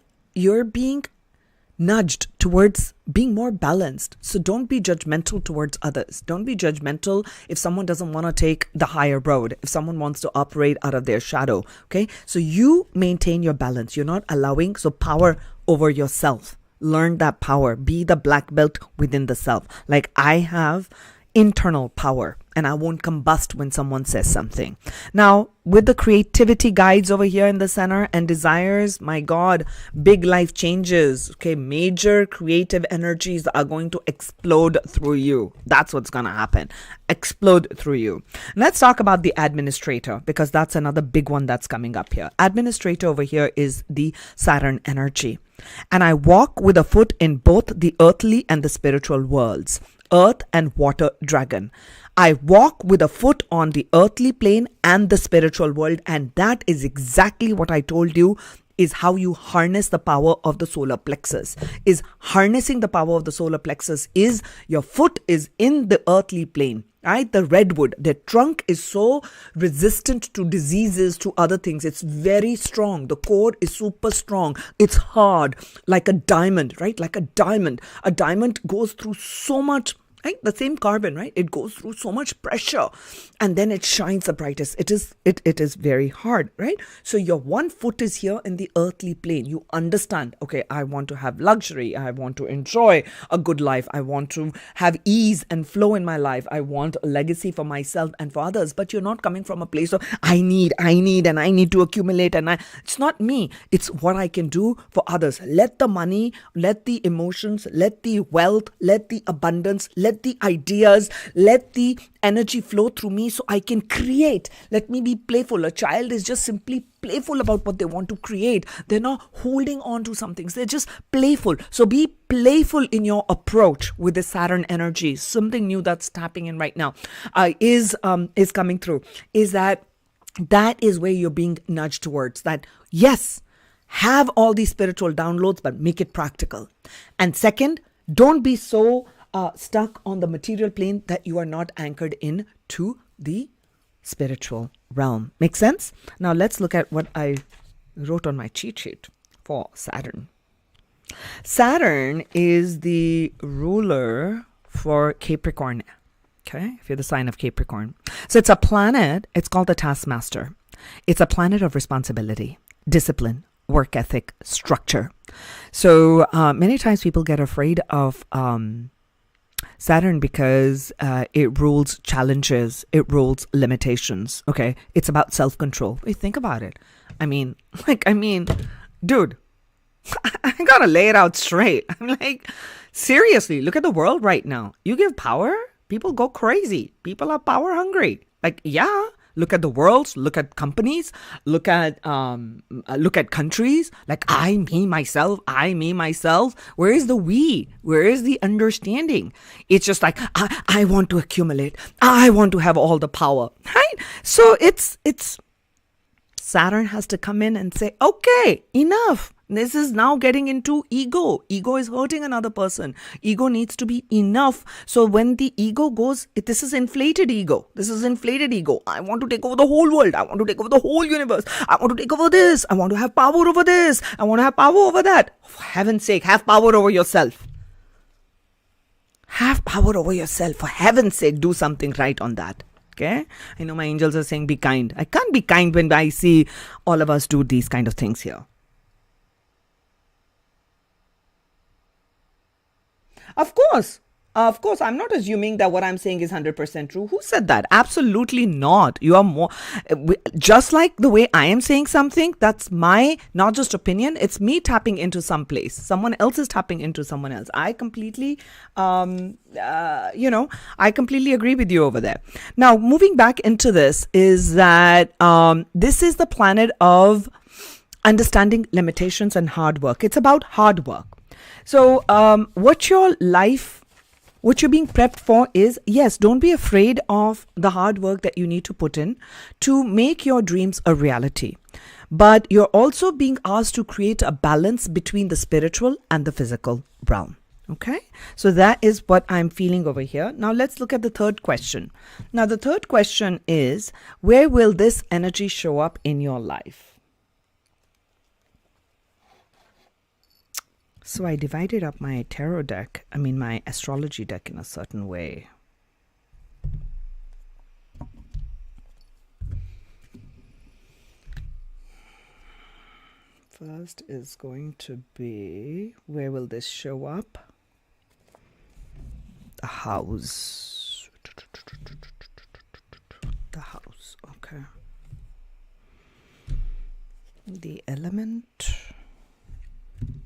nudged towards being more balanced. So don't be judgmental towards others. Don't be judgmental if someone doesn't want to take the higher road, if someone wants to operate out of their shadow. Okay, so you maintain your balance. You're not allowing, so power over yourself. Learn that power. Be the black belt within the self. Like I have internal power, and I won't combust when someone says something. Now, with the creativity guides over here in the center and desires, my God, big life changes. Okay, major creative energies are going to explode through you. That's what's going to happen. Explode through you. Let's talk about the administrator, because that's another big one that's coming up here. Administrator over here is the Saturn energy. And I walk with a foot in both the earthly and the spiritual worlds. Earth and water dragon. I walk with a foot on the earthly plane and the spiritual world, and that is exactly what I told you is how you harness the power of the solar plexus. Is harnessing the power of the solar plexus is your foot is in the earthly plane. Right? The redwood, the trunk is so resistant to diseases, to other things. It's very strong. The core is super strong. It's hard, like a diamond, right? Like a diamond. A diamond goes through so much, right? The same carbon, right? It goes through so much pressure, and then it shines the brightest. It is very hard, right? So your one foot is here in the earthly plane. You understand, okay, I want to have luxury. I want to enjoy a good life. I want to have ease and flow in my life. I want a legacy for myself and for others. But you're not coming from a place of I need, and I need to accumulate. It's not me. It's what I can do for others. Let the money, let the emotions, let the wealth, let the abundance, let the ideas, let the energy flow through me so I can create. Let me be playful. A child is just simply playful about what they want to create. They're not holding on to some things. They're just playful. So be playful in your approach with the Saturn energy. Something new that's tapping in right now is coming through. Is that is where you're being nudged towards. That yes, have all these spiritual downloads, but make it practical. And second, don't be so stuck on the material plane that you are not anchored in to the spiritual realm. Make sense? Now let's look at what I wrote on my cheat sheet for Saturn. Saturn is the ruler for Capricorn. Okay, if you're the sign of Capricorn. So it's a planet, it's called the taskmaster. It's a planet of responsibility, discipline, work ethic, structure. So many times people get afraid of Saturn because it rules challenges, it rules limitations. Okay, it's about self-control. Wait, think about it. I mean, dude, I gotta lay it out straight. I'm like, seriously, look at the world right now. You give power, people go crazy. People are power hungry. Like, yeah, look at the world, look at companies, look at countries. Like, I, me, myself. Where is the we? Where is the understanding? It's just like, I want to accumulate. I want to have all the power, right? So it's Saturn has to come in and say, okay, enough. This is now getting into ego. Ego is hurting another person. Ego needs to be enough. So when the ego goes, this is inflated ego. I want to take over the whole world. I want to take over the whole universe. I want to take over this. I want to have power over this. I want to have power over that. For heaven's sake, have power over yourself. Have power over yourself. For heaven's sake, do something right on that. Okay? I know my angels are saying be kind. I can't be kind when I see all of us do these kind of things here. Of course, I'm not assuming that what I'm saying is 100% true. Who said that? Absolutely not. You are more, just like the way I am saying something, that's my, not just opinion, it's me tapping into some place. Someone else is tapping into someone else. I completely, I completely agree with you over there. Now, moving back into this is that this is the planet of understanding limitations and hard work. It's about hard work. So what you're being prepped for is, yes, don't be afraid of the hard work that you need to put in to make your dreams a reality. But you're also being asked to create a balance between the spiritual and the physical realm. Okay, so that is what I'm feeling over here. Now let's look at the third question. Now the third question is, where will this energy show up in your life? So I divided up my my astrology deck in a certain way. First is going to be, where will this show up? The house. The house, okay. The element.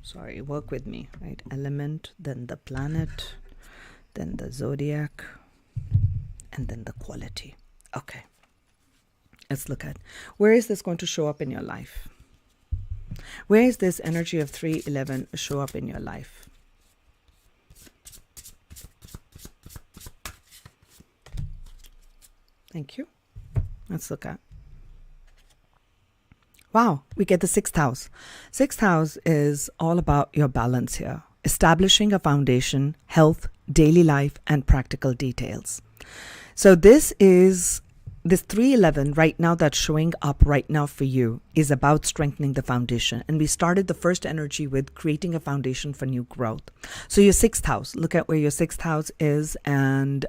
Sorry, work with me, right? Element, then the planet, then the zodiac, and then the quality. Okay. Let's look at, where is this going to show up in your life? Where is this energy of 311 show up in your life? Thank you. Let's look at. Wow, we get the sixth house. Sixth house is all about your balance here. Establishing a foundation, health, daily life, and practical details. So this 311 right now that's showing up right now for you is about strengthening the foundation. And we started the first energy with creating a foundation for new growth. So your sixth house, look at where your sixth house is, and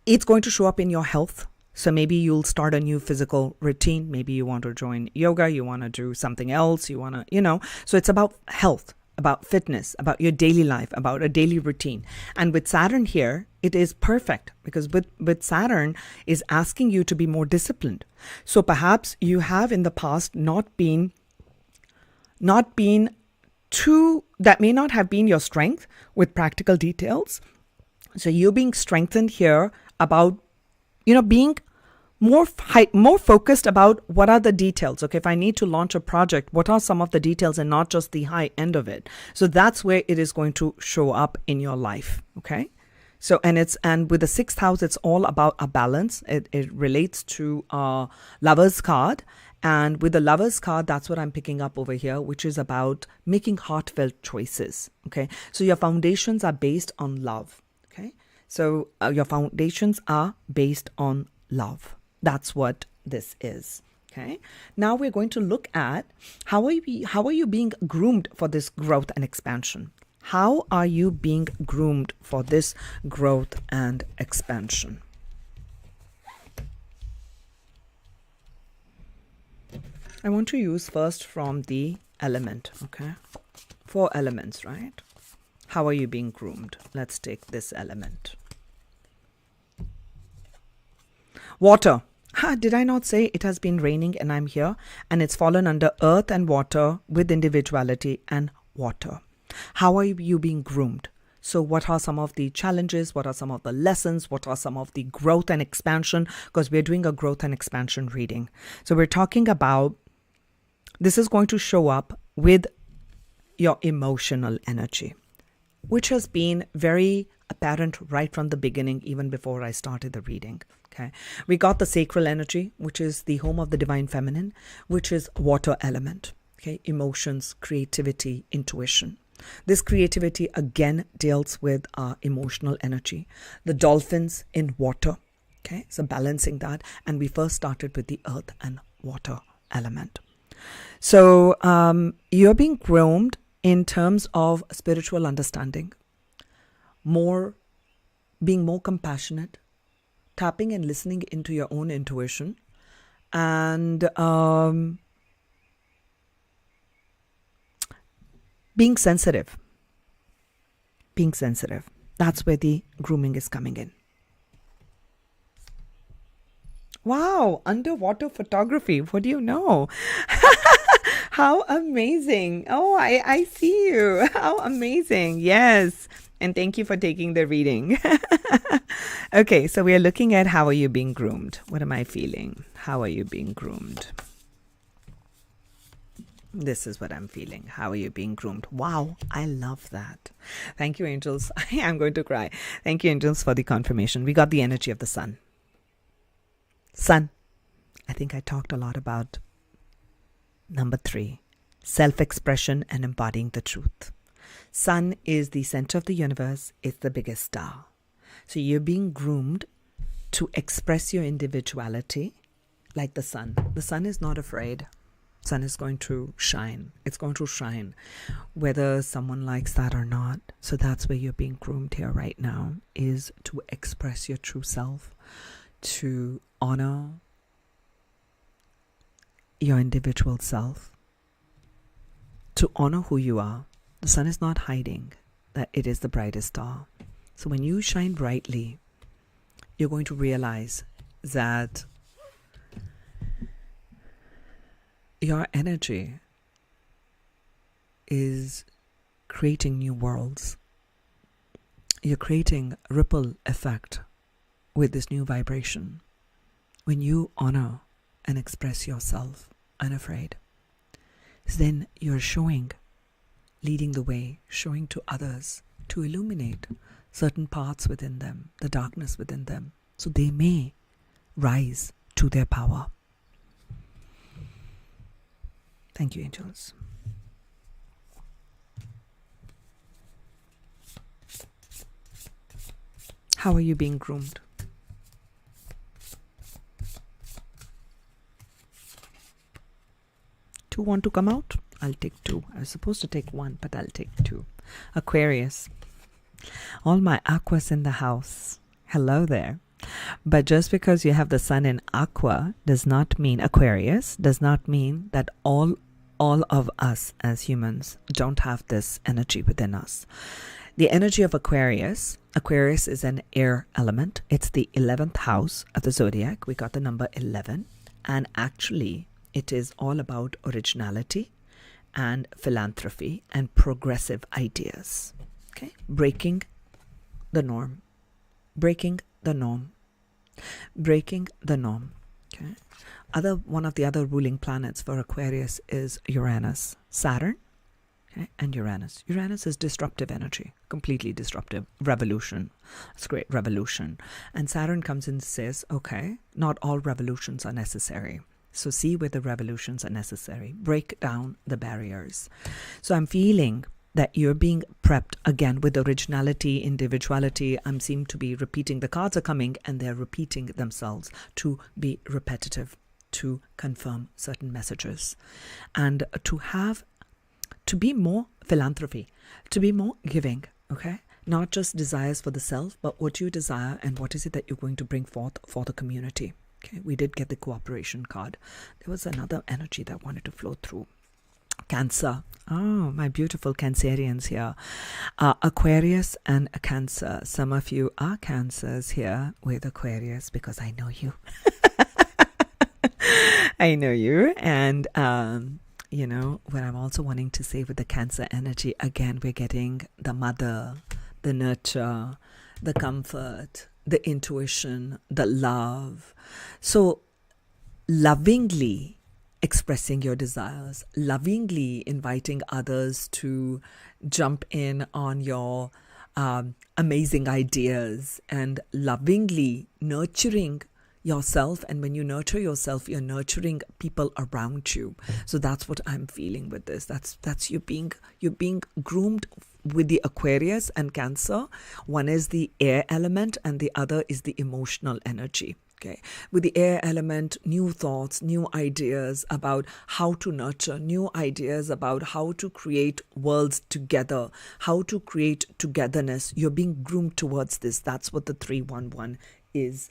it's going to show up in your health. So maybe you'll start a new physical routine. Maybe you want to join yoga. You want to do something else. You want to, so it's about health, about fitness, about your daily life, about a daily routine. And with Saturn here, it is perfect because with Saturn is asking you to be more disciplined. So perhaps you have in the past not been too, that may not have been your strength with practical details. So you're being strengthened here about being more focused about what are the details. Okay, if I need to launch a project, what are some of the details and not just the high end of it? So that's where it is going to show up in your life. Okay, so and with the sixth house, it's all about a balance. It relates to Lover's card, And with the Lover's card, that's what I'm picking up over here, which is about making heartfelt choices. Okay. So your foundations are based on love. Okay. So your foundations are based on love. That's what this is. Okay. Now we're going to look at how are you being groomed for this growth and expansion? How are you being groomed for this growth and expansion? I want to use first from the element, okay? 4 elements, right? How are you being groomed? Let's take this element. Water. Did I not say it has been raining and I'm here? And it's fallen under earth and water with individuality and water. How are you being groomed? So what are some of the challenges? What are some of the lessons? What are some of the growth and expansion? Because we're doing a growth and expansion reading. So we're talking about, this is going to show up with your emotional energy, which has been very apparent right from the beginning, even before I started the reading. Okay, we got the sacral energy, which is the home of the divine feminine, which is water element. Okay, emotions, creativity, intuition. This creativity again deals with our emotional energy. The dolphins in water. Okay, so balancing that, and we first started with the earth and water element. So you're being groomed in terms of spiritual understanding, being more compassionate, tapping and listening into your own intuition, and being sensitive. Being sensitive. That's where the grooming is coming in. Wow, underwater photography. What do you know? How amazing. Oh, I see you. How amazing. Yes. And thank you for taking the reading. Okay, so we are looking at how are you being groomed? What am I feeling? How are you being groomed? This is what I'm feeling. How are you being groomed? Wow, I love that. Thank you, angels. I'm going to cry. Thank you, angels, for the confirmation. We got the energy of the sun. Sun. I think I talked a lot about number 3, self-expression and embodying the truth. Sun is the center of the universe. It's the biggest star. So you're being groomed to express your individuality like the sun. The sun is not afraid. Sun is going to shine. It's going to shine whether someone likes that or not. So that's where you're being groomed here right now, is to express your true self, to honor your individual self, to honor who you are. The sun is not hiding that it is the brightest star. So when you shine brightly, you're going to realize that your energy is creating new worlds. You're creating a ripple effect with this new vibration. When you honor and express yourself unafraid, then you're leading the way, showing to others to illuminate certain parts within them, the darkness within them, so they may rise to their power. Thank you, angels. How are you being groomed? Two want to come out? I'll take 2. I was supposed to take 1, but I'll take 2. Aquarius. All my aquas in the house. Hello there. But just because you have the sun in aqua does not mean, Aquarius, does not mean that all of us as humans don't have this energy within us. The energy of Aquarius is an air element. It's the 11th house of the zodiac. We got the number 11. And actually, it is all about originality and philanthropy and progressive ideas. Okay? Breaking the norm. Breaking the norm. Breaking the norm. Okay? One of the other ruling planets for Aquarius is Uranus. Saturn, okay, and Uranus. Uranus is disruptive energy, completely disruptive. Revolution. It's great, revolution. And Saturn comes in and says, okay, not all revolutions are necessary. So see where the revolutions are necessary. Break down the barriers. So I'm feeling that you're being prepped again with originality, individuality. I'm seem to be repeating. The cards are coming and they're repeating themselves to be repetitive, to confirm certain messages, and to be more philanthropy, to be more giving, okay? Not just desires for the self, but what you desire and what is it that you're going to bring forth for the community. Okay, we did get the cooperation card. There was another energy that wanted to flow through. Cancer. Oh, my beautiful Cancerians here. Aquarius and Cancer. Some of you are Cancers here with Aquarius because I know you. I know you. And, you know, what I'm also wanting to say with the Cancer energy, again, we're getting the mother, the nurture, the comfort, the intuition, the love. So lovingly expressing your desires, lovingly inviting others to jump in on your amazing ideas, and lovingly nurturing yourself. And when you nurture yourself, you're nurturing people around you. So that's what I'm feeling with this. That's you're being groomed with the Aquarius and Cancer. One is the air element and the other is the emotional energy. Okay. With the air element, new thoughts, new ideas about how to nurture, new ideas about how to create worlds together, how to create togetherness. You're being groomed towards this. That's what the 311 is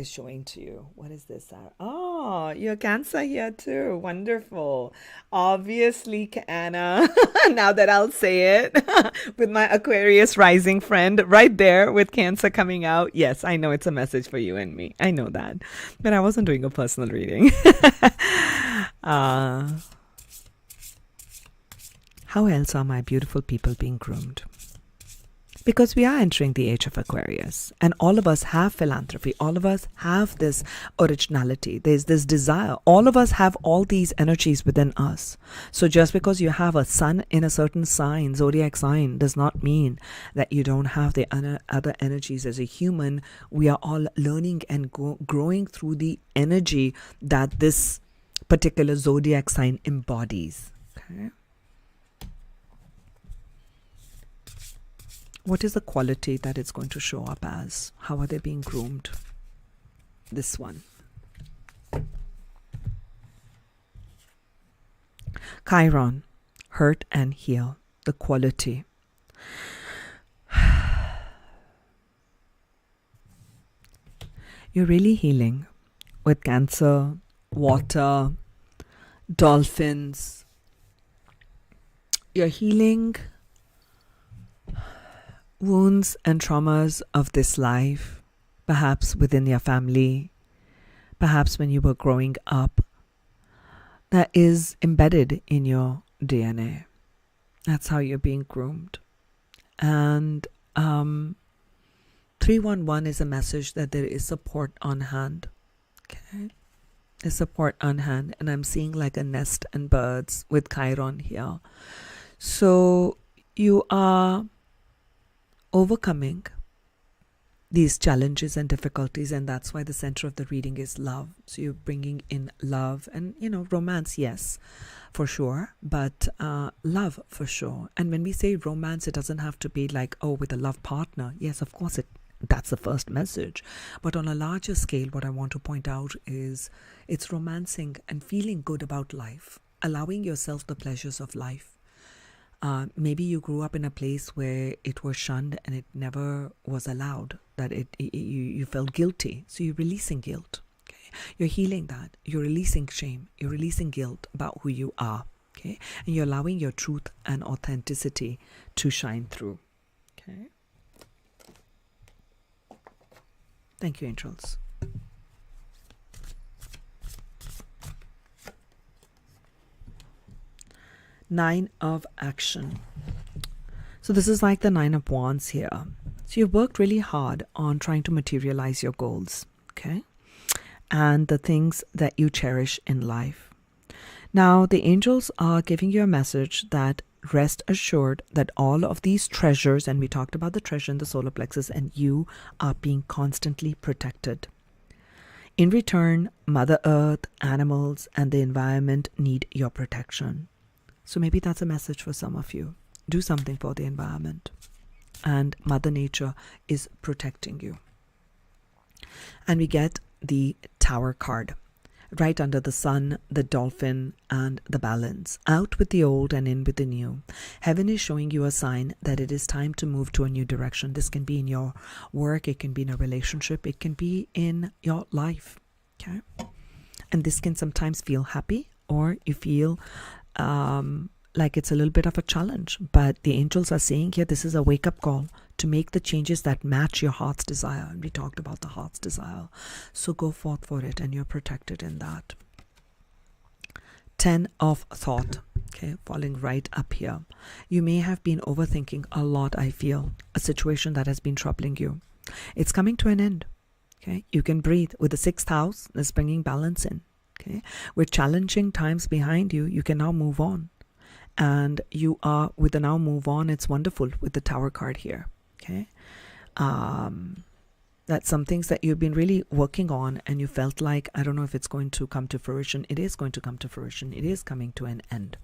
showing to you. What is this, Sarah? Oh, you're Cancer here too. Wonderful. Obviously, Anna. Now that I'll say it with my Aquarius rising friend right there with Cancer coming out. Yes, I know it's a message for you and me. I know that. But I wasn't doing a personal reading. How else are my beautiful people being groomed? Because we are entering the age of Aquarius, and all of us have philanthropy. All of us have this originality. There's this desire. All of us have all these energies within us. So just because you have a sun in a certain sign, zodiac sign, does not mean that you don't have the other energies. As a human, we are all learning and growing through the energy that this particular zodiac sign embodies. Okay. What is the quality that it's going to show up as? How are they being groomed? This one. Chiron, hurt and heal. The quality. You're really healing with Cancer, water, dolphins. You're healing wounds and traumas of this life, perhaps within your family, perhaps when you were growing up, that is embedded in your DNA. That's how you're being groomed. And 311 is a message that there is support on hand. Okay, there's support on hand, and I'm seeing like a nest and birds with Chiron here. So you are overcoming these challenges and difficulties, and that's why the center of the reading is love. So you're bringing in love and, you know, romance, yes, for sure, but love for sure. And when we say romance, it doesn't have to be like, oh, with a love partner. Yes, of course, that's the first message. But on a larger scale, what I want to point out is it's romancing and feeling good about life, allowing yourself the pleasures of life. Maybe you grew up in a place where it was shunned and it never was allowed, that you felt guilty. So you're releasing guilt. Okay? You're healing that. You're releasing shame. You're releasing guilt about who you are. Okay? And you're allowing your truth and authenticity to shine through. Okay? Thank you, angels. Nine of Action. So this is like the 9 of Wands here. So you've worked really hard on trying to materialize your goals, okay? And the things that you cherish in life. Now, the angels are giving you a message that rest assured that all of these treasures, and we talked about the treasure in the solar plexus, and you are being constantly protected. In return, Mother Earth, animals, and the environment need your protection. So maybe that's a message for some of you. Do something for the environment. And Mother Nature is protecting you. And we get the Tower card. Right under the sun, the dolphin, and the balance. Out with the old and in with the new. Heaven is showing you a sign that it is time to move to a new direction. This can be in your work, it can be in a relationship, it can be in your life. Okay? And this can sometimes feel happy, or you feel like it's a little bit of a challenge. But the angels are saying here, this is a wake-up call to make the changes that match your heart's desire. And we talked about the heart's desire. So go forth for it, and you're protected in that. 10 of thought. Okay, falling right up here. You may have been overthinking a lot, I feel. A situation that has been troubling you. It's coming to an end. Okay, you can breathe. With the 6th house, that's bringing balance in. Okay, with challenging times behind you, you can now move on. And you are, with the now move on, it's wonderful with the Tower card here. Okay, that's some things that you've been really working on, and you felt like, I don't know if it's going to come to fruition. It is going to come to fruition. It is coming to an end.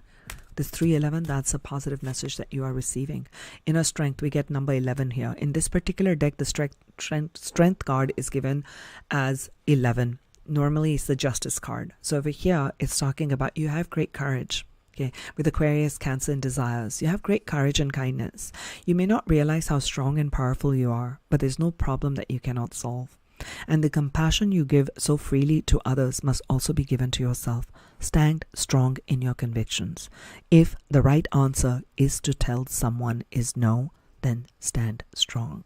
This 311, that's a positive message that you are receiving. Inner strength, we get number 11 here. In this particular deck, the strength card is given as 11. Normally, it's the justice card. So over here, it's talking about you have great courage. Okay, with Aquarius, Cancer, and desires. You have great courage and kindness. You may not realize how strong and powerful you are, but there's no problem that you cannot solve. And the compassion you give so freely to others must also be given to yourself. Stand strong in your convictions. If the right answer is to tell someone is no, then stand strong.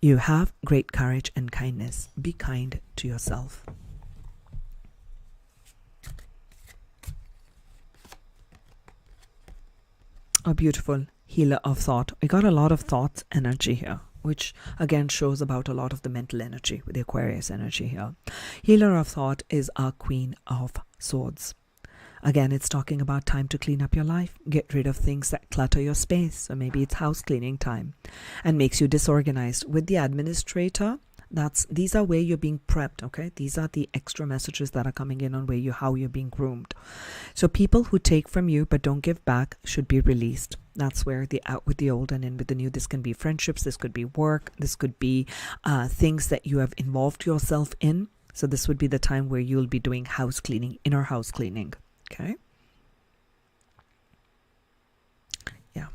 You have great courage and kindness. Be kind to yourself. A beautiful healer of thought. We got a lot of thoughts energy here, which again shows about a lot of the mental energy with the Aquarius energy here. Healer of thought is our Queen of Swords. Again, it's talking about time to clean up your life, get rid of things that clutter your space. So maybe it's house cleaning time and makes you disorganized. With the administrator, these are where you're being prepped. Okay, these are the extra messages that are coming in on how you're being groomed. So people who take from you but don't give back should be released. That's where the out with the old and in with the new. This can be friendships, this could be work, this could be things that you have involved yourself in. So this would be the time where you'll be doing house cleaning, inner house cleaning. Okay, yeah.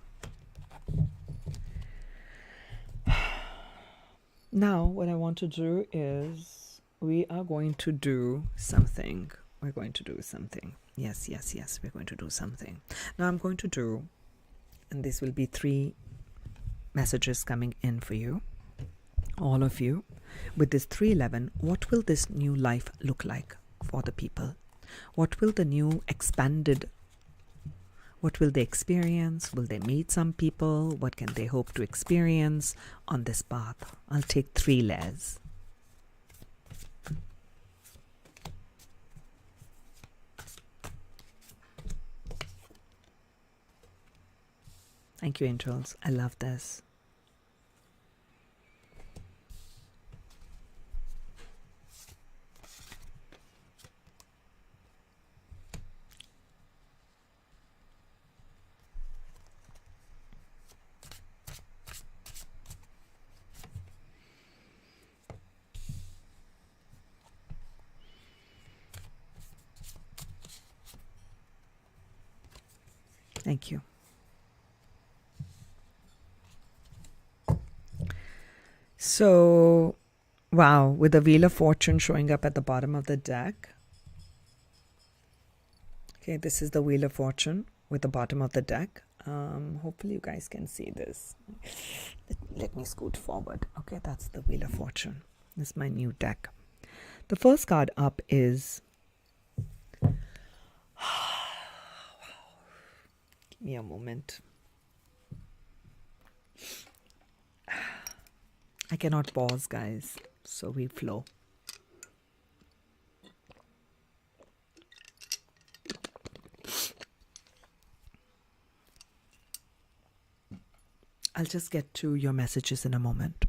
Now, what I want to do is we are going to do something. We're going to do something. Yes, we're going to do something. Now, I'm going to do, and this will be 3 messages coming in for you, all of you. With this 311, what will this new life look like for the people? What will the new expanded, what will they experience? Will they meet some people? What can they hope to experience on this path? I'll take 3 layers. Thank you, angels. I love this. Thank you. So, wow, with the Wheel of Fortune showing up at the bottom of the deck. Okay, this is the Wheel of Fortune with the bottom of the deck. Hopefully you guys can see this. Let me scoot forward. Okay, that's the Wheel of Fortune. This is my new deck. The first card up is... Give me a moment. I cannot pause, guys, so we flow. I'll just get to your messages in a moment.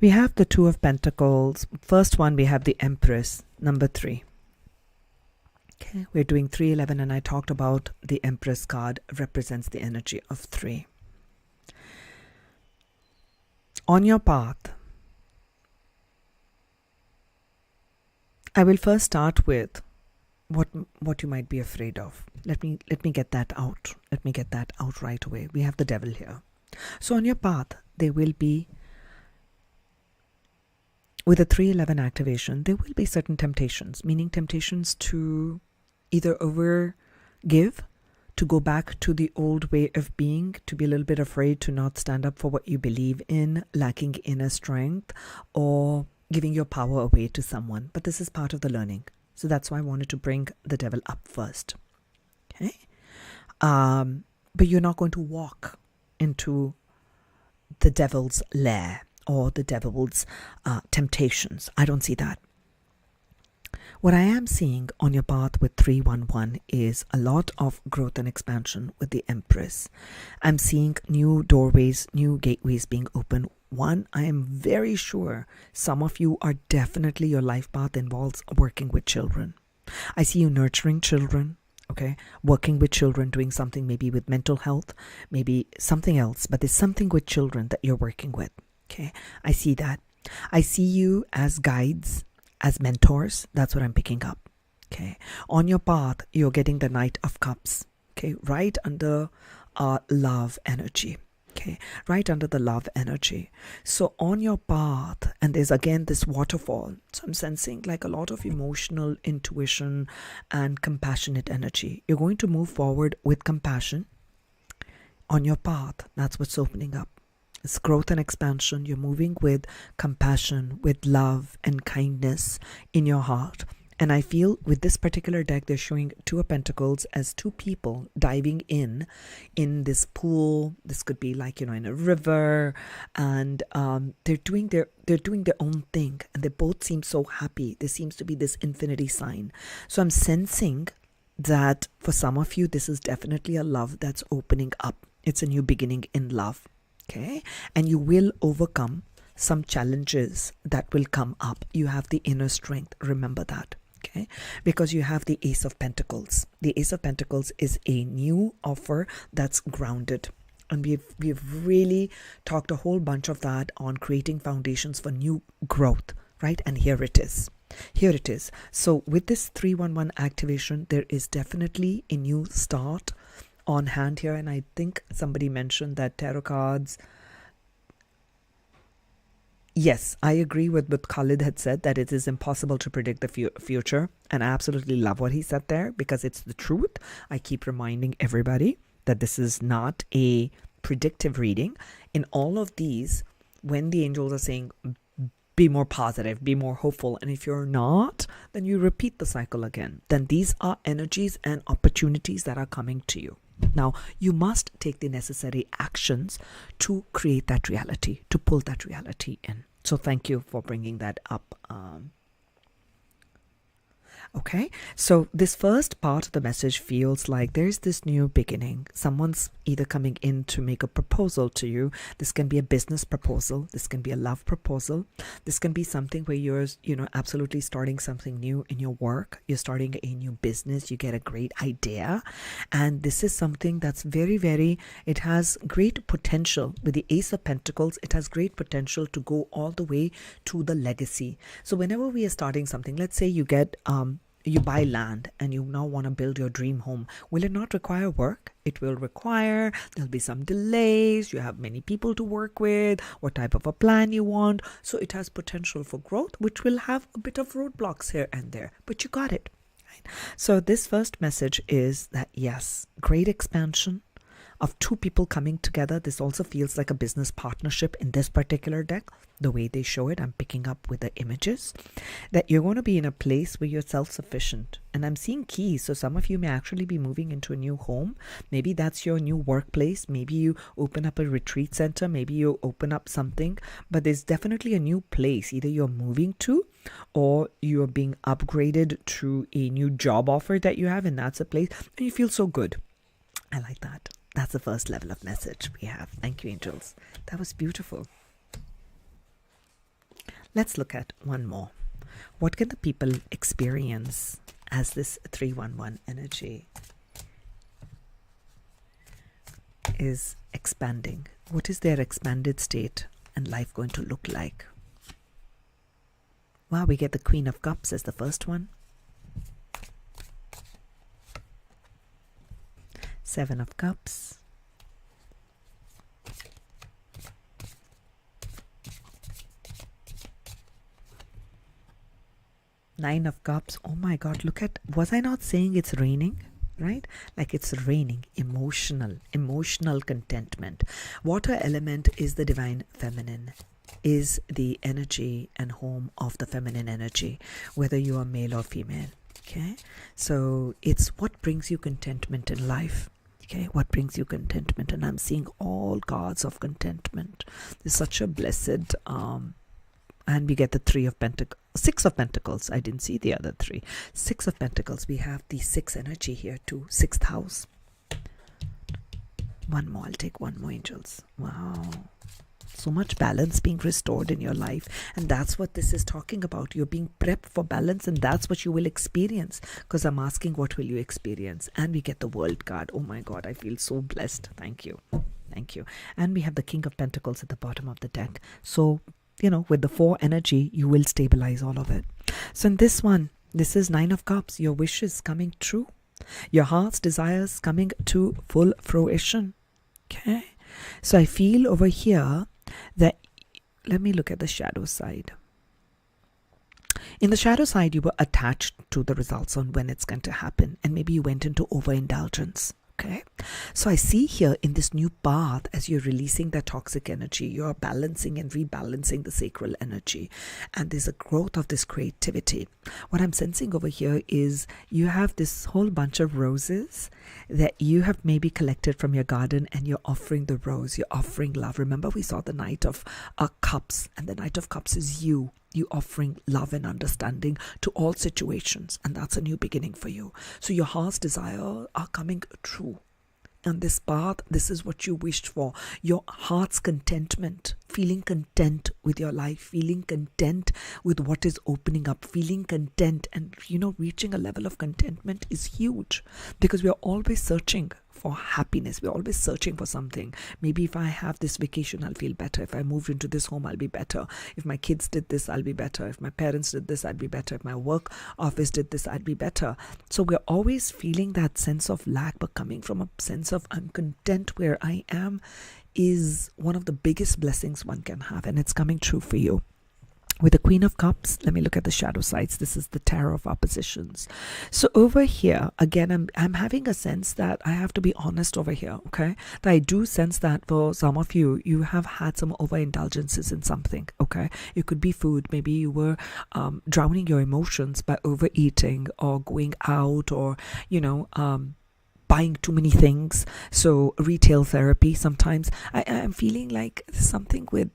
We have the Two of Pentacles. First one, we have the Empress, number 3. Okay, we're doing 311, and I talked about the Empress card represents the energy of 3. On your path, I will first start with what you might be afraid of. Let me get that out. Let me get that out right away. We have the Devil here. So on your path, there will be, with a 311 activation, there will be certain temptations, meaning temptations to either overgive, to go back to the old way of being, to be a little bit afraid to not stand up for what you believe in, lacking inner strength, or giving your power away to someone. But this is part of the learning. So that's why I wanted to bring the Devil up first. Okay? But you're not going to walk into the Devil's lair or the Devil's temptations. I don't see that. What I am seeing on your path with 311 is a lot of growth and expansion with the Empress. I'm seeing new doorways, new gateways being opened. One, I am very sure some of you are definitely, your life path involves working with children. I see you nurturing children, okay, working with children, doing something maybe with mental health, maybe something else, but there's something with children that you're working with, okay? I see that. I see you as guides, as mentors. That's what I'm picking up, okay? On your path, you're getting the Knight of Cups, okay, right under love energy. Okay, right under the love energy. So on your path, and there's again this waterfall. So I'm sensing like a lot of emotional intuition and compassionate energy. You're going to move forward with compassion on your path. That's what's opening up. It's growth and expansion. You're moving with compassion, with love and kindness in your heart. And I feel with this particular deck, they're showing Two of Pentacles as two people diving in this pool. This could be like, in a river, and they're doing their own thing, and they both seem so happy. There seems to be this infinity sign. So I'm sensing that for some of you, this is definitely a love that's opening up. It's a new beginning in love, okay? And you will overcome some challenges that will come up. You have the inner strength. Remember that. Okay, because you have the Ace of Pentacles. The Ace of Pentacles is a new offer that's grounded. And we've really talked a whole bunch of that on creating foundations for new growth, right? And here it is. Here it is. So with this 311 activation, there is definitely a new start on hand here. And I think somebody mentioned that tarot cards. Yes, I agree with what Khalid had said, that it is impossible to predict the future. And I absolutely love what he said there, because it's the truth. I keep reminding everybody that this is not a predictive reading. In all of these, when the angels are saying, be more positive, be more hopeful, and if you're not, then you repeat the cycle again. Then these are energies and opportunities that are coming to you. Now, you must take the necessary actions to create that reality, to pull that reality in. So thank you for bringing that up. Okay, so this first part of the message feels like there's this new beginning. Someone's either coming in to make a proposal to you. This can be a business proposal. This can be a love proposal. This can be something where you're, absolutely starting something new in your work. You're starting a new business. You get a great idea. And this is something that's very, very, it has great potential. With the Ace of Pentacles, it has great potential to go all the way to the legacy. So whenever we are starting something, let's say you get, you buy land and you now want to build your dream home. Will it not require work? It will require, there'll be some delays, you have many people to work with, what type of a plan you want. So it has potential for growth, which will have a bit of roadblocks here and there, but you got it. Right? So this first message is that yes, great expansion of two people coming together. This also feels like a business partnership in this particular deck. The way they show it, I'm picking up with the images, that you're going to be in a place where you're self-sufficient. And I'm seeing keys. So some of you may actually be moving into a new home. Maybe that's your new workplace. Maybe you open up a retreat center. Maybe you open up something. But there's definitely a new place. Either you're moving to, or you're being upgraded to a new job offer that you have. And that's a place. And you feel so good. I like that. That's the first level of message we have. Thank you, angels. That was beautiful. Let's look at one more. What can the people experience as this 311 energy is expanding? What is their expanded state and life going to look like? Wow, we get the Queen of Cups as the first one. Seven of Cups. Nine of Cups. Oh my God, look at, was I not saying it's raining? Right? Like it's raining. Emotional contentment. Water element is the divine feminine, is the energy and home of the feminine energy, whether you are male or female. Okay? So it's what brings you contentment in life. Okay, what brings you contentment? And I'm seeing all cards of contentment. It's such a blessed, and we get the Six of Pentacles. I didn't see the other three. Six of Pentacles. We have the six energy here too. Sixth house. One more. I'll take one more, angels. Wow. So much balance being restored in your life, and that's what this is talking about. You're being prepped for balance, and that's what you will experience, because I'm asking what will you experience. And we get the World card. Oh my God, I feel so blessed. Thank you. And we have the King of Pentacles at the bottom of the deck. So with the 4 energy, you will stabilize all of it. So in this one, this is 9 of Cups. Your wishes coming true, your heart's desires coming to full fruition. Okay, so I feel over here that, let me look at the shadow side. In the shadow side, you were attached to the results on when it's going to happen, and maybe you went into overindulgence. Okay, so I see here in this new path, as you're releasing that toxic energy, you're balancing and rebalancing the sacral energy, and there's a growth of this creativity. What I'm sensing over here is you have this whole bunch of roses that you have maybe collected from your garden, and you're offering the rose, you're offering love. Remember, we saw the Knight of Cups, and the Knight of Cups is you offering love and understanding to all situations, and that's a new beginning for you. So your heart's desire are coming true. On this path, this is what you wished for. Your heart's contentment, feeling content with your life, feeling content with what is opening up, feeling content, and reaching a level of contentment is huge, because we are always searching for happiness. We're always searching for something. Maybe if I have this vacation, I'll feel better. If I moved into this home, I'll be better. If my kids did this, I'll be better. If my parents did this, I'd be better. If my work office did this, I'd be better. So we're always feeling that sense of lack, but coming from a sense of I'm content where I am is one of the biggest blessings one can have, and it's coming true for you. With the Queen of Cups, let me look at the shadow sides. This is the Tower of Oppositions. So over here, again, I'm having a sense that I have to be honest over here, okay? That I do sense that for some of you, you have had some overindulgences in something, okay? It could be food. Maybe you were drowning your emotions by overeating or going out, or, buying too many things. So retail therapy sometimes. I'm feeling like there's something with...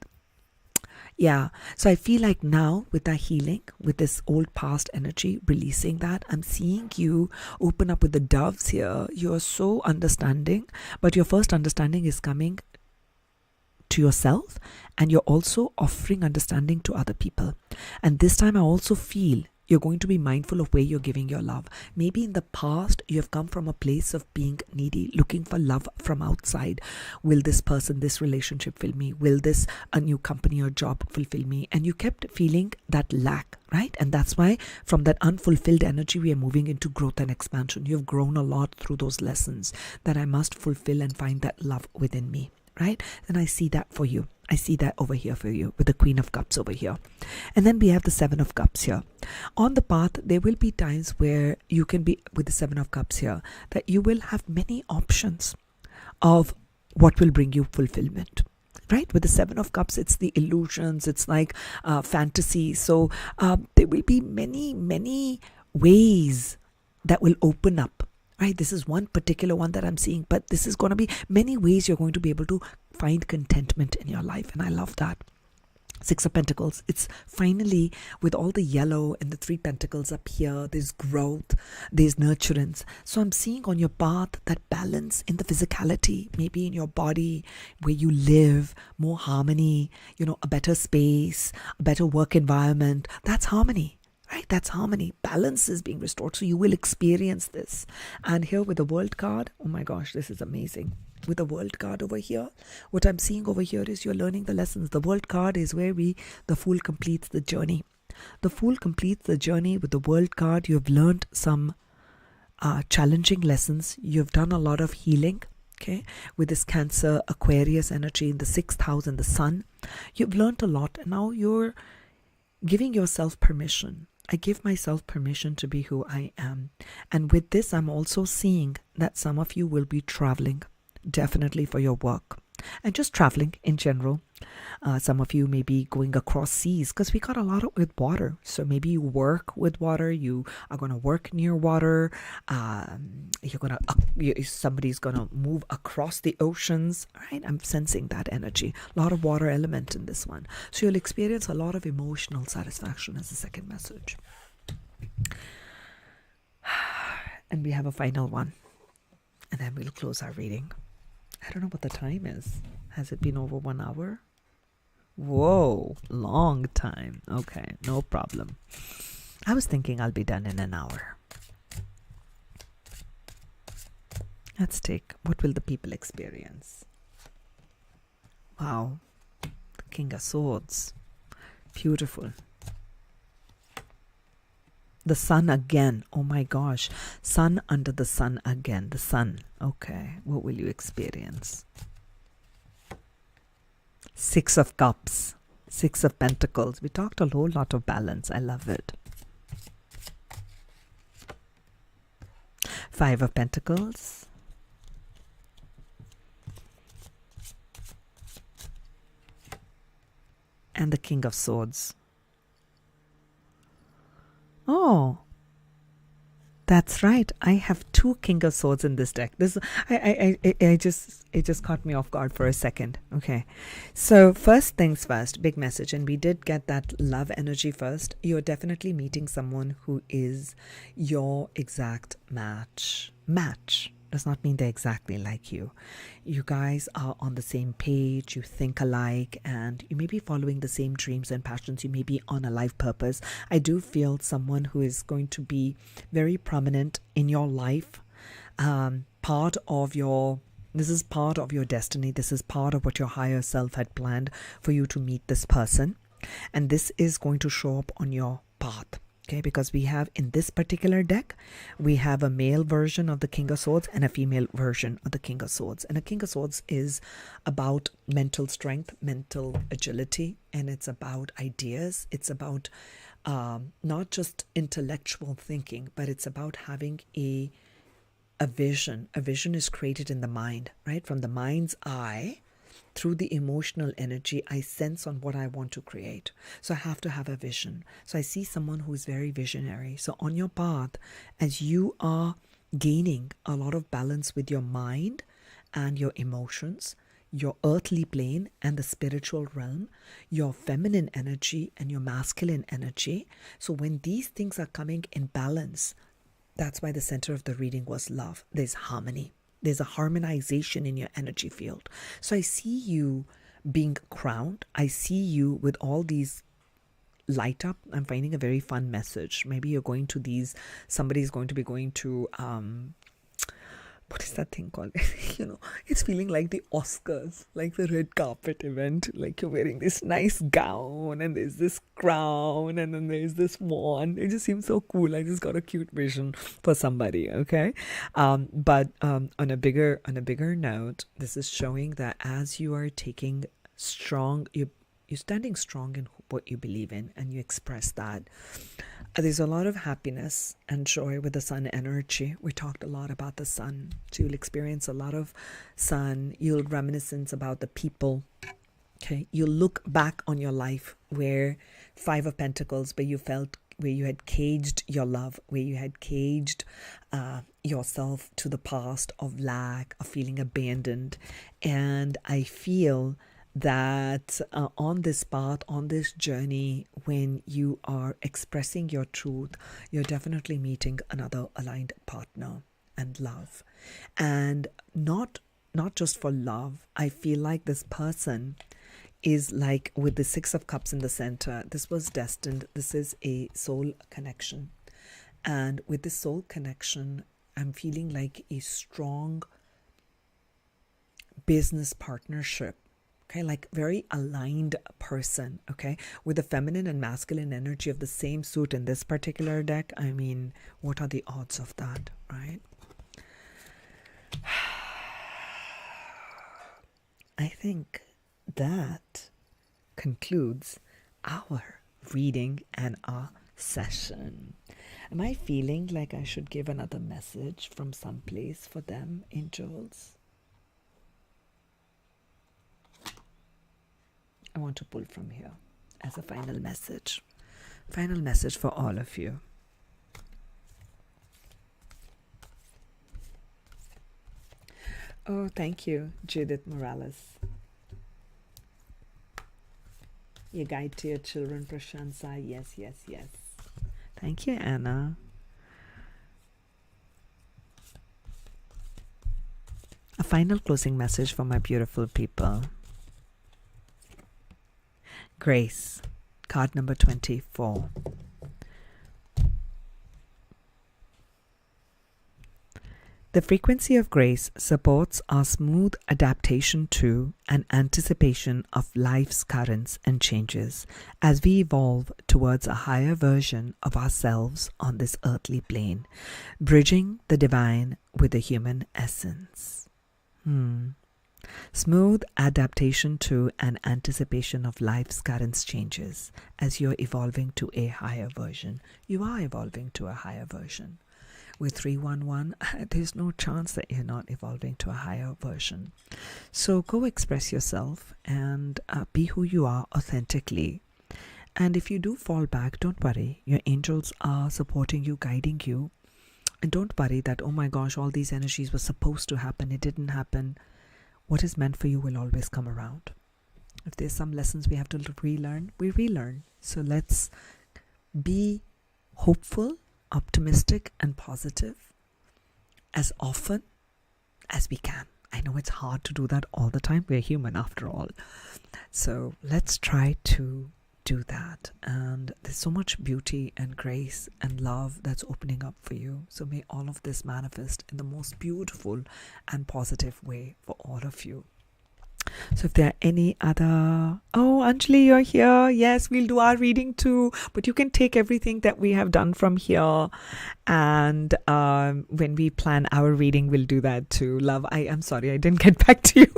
Yeah, so I feel like now with that healing, with this old past energy, releasing that, I'm seeing you open up with the doves here. You're so understanding, but your first understanding is coming to yourself, and you're also offering understanding to other people. And this time I also feel you're going to be mindful of where you're giving your love. Maybe in the past, you have come from a place of being needy, looking for love from outside. Will this person, this relationship fill me? Will this a new company or job fulfill me? And you kept feeling that lack, right? And that's why from that unfulfilled energy, we are moving into growth and expansion. You've grown a lot through those lessons that I must fulfill and find that love within me, right? And I see that for you. I see that over here for you with the Queen of Cups over here. And then we have the Seven of Cups here. On the path, there will be times where you can be with the Seven of Cups here, that you will have many options of what will bring you fulfillment. Right? With the Seven of Cups, it's the illusions, it's like fantasy. So there will be many ways that will open up. Right? This is one particular one that I'm seeing, but this is going to be many ways you're going to be able to find contentment in your life. And I love that. Six of Pentacles. It's finally with all the yellow and the three pentacles up here. There's growth, there's nurturance. So I'm seeing on your path that balance in the physicality, maybe in your body, where you live, more harmony, a better space, a better work environment. That's harmony. Right? That's harmony. Balance is being restored. So you will experience this. And here with the World card, oh my gosh, this is amazing. With the World card over here, what I'm seeing over here is you're learning the lessons. The World card is where the Fool completes the journey. The Fool completes the journey with the World card. You've learned some challenging lessons. You've done a lot of healing. Okay, with this Cancer, Aquarius energy in the 6th house and the Sun. You've learned a lot. And now you're giving yourself permission. I give myself permission to be who I am. And with this, I'm also seeing that some of you will be traveling, definitely for your work. And just traveling in general. Some of you may be going across seas because we got a lot with water. So maybe you work with water. You are going to work near water. Somebody's going to move across the oceans. Right? I'm sensing that energy. A lot of water element in this one. So you'll experience a lot of emotional satisfaction as a second message. And we have a final one. And then we'll close our reading. I don't know what the time is. Has it been over 1 hour? Whoa, long time. Okay, no problem. I was thinking I'll be done in an hour. Let's take, what will the people experience? Wow, the King of Swords. Beautiful. The Sun again. Oh my gosh. Sun under the Sun again. The Sun. Okay. What will you experience? 6 of Cups. 6 of Pentacles. We talked a whole lot of balance. I love it. 5 of Pentacles. And the King of Swords. Oh, that's right. I have 2 King of Swords in this deck. It just caught me off guard for a second. Okay, so first things first, big message, and we did get that love energy first. You're definitely meeting someone who is your exact match. Match does not mean they're exactly like you. You guys are on the same page, you think alike, and you may be following the same dreams and passions. You may be on a life purpose. I do feel someone who is going to be very prominent in your life. This is part of your destiny. This is part of what your higher self had planned for you to meet this person. And this is going to show up on your path. Okay, because we have in this particular deck, we have a male version of the King of Swords and a female version of the King of Swords. And a King of Swords is about mental strength, mental agility, and it's about ideas. It's about not just intellectual thinking, but it's about having a vision. A vision is created in the mind, right? From the mind's eye. Through the emotional energy, I sense on what I want to create. So I have to have a vision. So I see someone who is very visionary. So on your path, as you are gaining a lot of balance with your mind and your emotions, your earthly plane and the spiritual realm, your feminine energy and your masculine energy. So when these things are coming in balance, that's why the center of the reading was love. There's harmony. There's a harmonization in your energy field. So I see you being crowned. I see you with all these light up. I'm finding a very fun message. Maybe you're going to somebody's going to be going to, what is that thing called? It's feeling like the Oscars, like the red carpet event. Like you're wearing this nice gown and there's this crown and then there's this wand. It just seems so cool. I just got a cute vision for somebody. Okay. But on a bigger note, this is showing that as you are taking strong, you're standing strong in what you believe in and you express that. There's a lot of happiness and joy with the sun energy. We talked a lot about the sun. So you'll experience a lot of sun. You'll reminiscence about the people. Okay. You'll look back on your life where 5 of Pentacles, where you had caged your love, where you had caged yourself to the past of lack, of feeling abandoned. And I feel that on this path, on this journey, when you are expressing your truth, you're definitely meeting another aligned partner and love. And not just for love. I feel like this person is like with the Six of Cups in the center. This was destined. This is a soul connection. And with this soul connection, I'm feeling like a strong business partnership. Okay, like very aligned person, okay, with the feminine and masculine energy of the same suit in this particular deck. I mean, what are the odds of that, right? I think that concludes our reading and our session. Am I feeling like I should give another message from someplace for them, angels? I want to pull from here as a final message. Final message for all of you. Oh, thank you, Judith Morales. Your guide to your children, Prashansa. Yes, yes, yes. Thank you, Anna. A final closing message for my beautiful people. Grace, card number 24. The frequency of grace supports our smooth adaptation to and anticipation of life's currents and changes as we evolve towards a higher version of ourselves on this earthly plane, bridging the divine with the human essence. Smooth adaptation to and anticipation of life's current changes as you're evolving to a higher version. You are evolving to a higher version. With 311, there's no chance that you're not evolving to a higher version. So go express yourself and be who you are authentically. And if you do fall back, don't worry. Your angels are supporting you, guiding you. And don't worry that, oh my gosh, all these energies were supposed to happen. It didn't happen. What is meant for you will always come around. If there's some lessons we have to relearn, we relearn. So let's be hopeful, optimistic, and positive as often as we can. I know it's hard to do that all the time. We're human after all. So let's try to do that. And there's so much beauty and grace and love that's opening up for you. So may all of this manifest in the most beautiful and positive way for all of you. So if there are any other... Oh, Anjali, you're here. Yes, we'll do our reading too. But you can take everything that we have done from here. And when we plan our reading, we'll do that too. Love, I'm sorry, I didn't get back to you.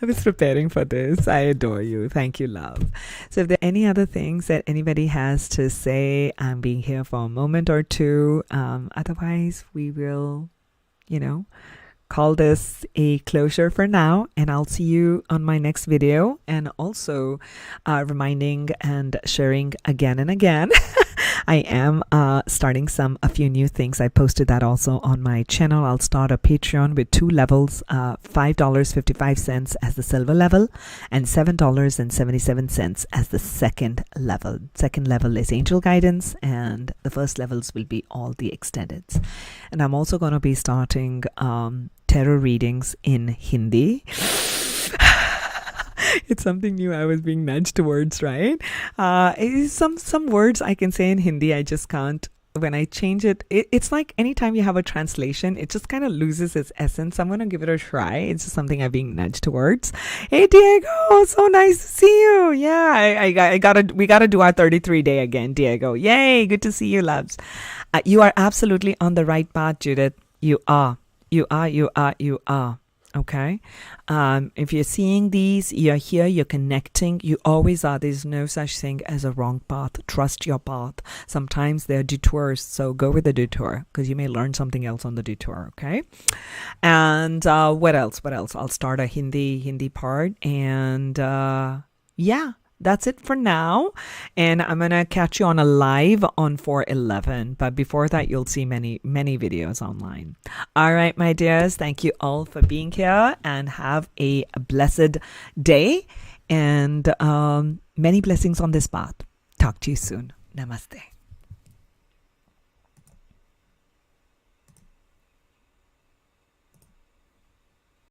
I was preparing for this. I adore you. Thank you, love. So if there are any other things that anybody has to say, I'm being here for a moment or two. Otherwise, we will, call this a closure for now, and I'll see you on my next video. And also reminding and sharing again and again I am starting a few new things. I posted that also on my channel. I'll start a Patreon with 2 levels, $5.55 as the silver level and $7.77 as the second level. Second level is angel guidance, and the first levels will be all the extendeds. And I'm also going to be starting tarot readings in Hindi. It's something new I was being nudged towards, right? Some words I can say in Hindi, I just can't. When I change it, it's like anytime you have a translation, it just kind of loses its essence. I'm going to give it a try. It's just something I'm being nudged towards. Hey, Diego, so nice to see you. Yeah, we gotta do our 33 day again, Diego. Yay, good to see you, loves. You are absolutely on the right path, Judith. You are. Okay. If you're seeing these, you're here, you're connecting, you always are. There's no such thing as a wrong path. Trust your path. Sometimes there are detours, so go with the detour because you may learn something else on the detour. Okay. And what else? I'll start a Hindi part, and that's it for now. And I'm going to catch you on a live on 4/11. But before that, you'll see many, many videos online. All right, my dears. Thank you all for being here and have a blessed day and many blessings on this path. Talk to you soon. Namaste.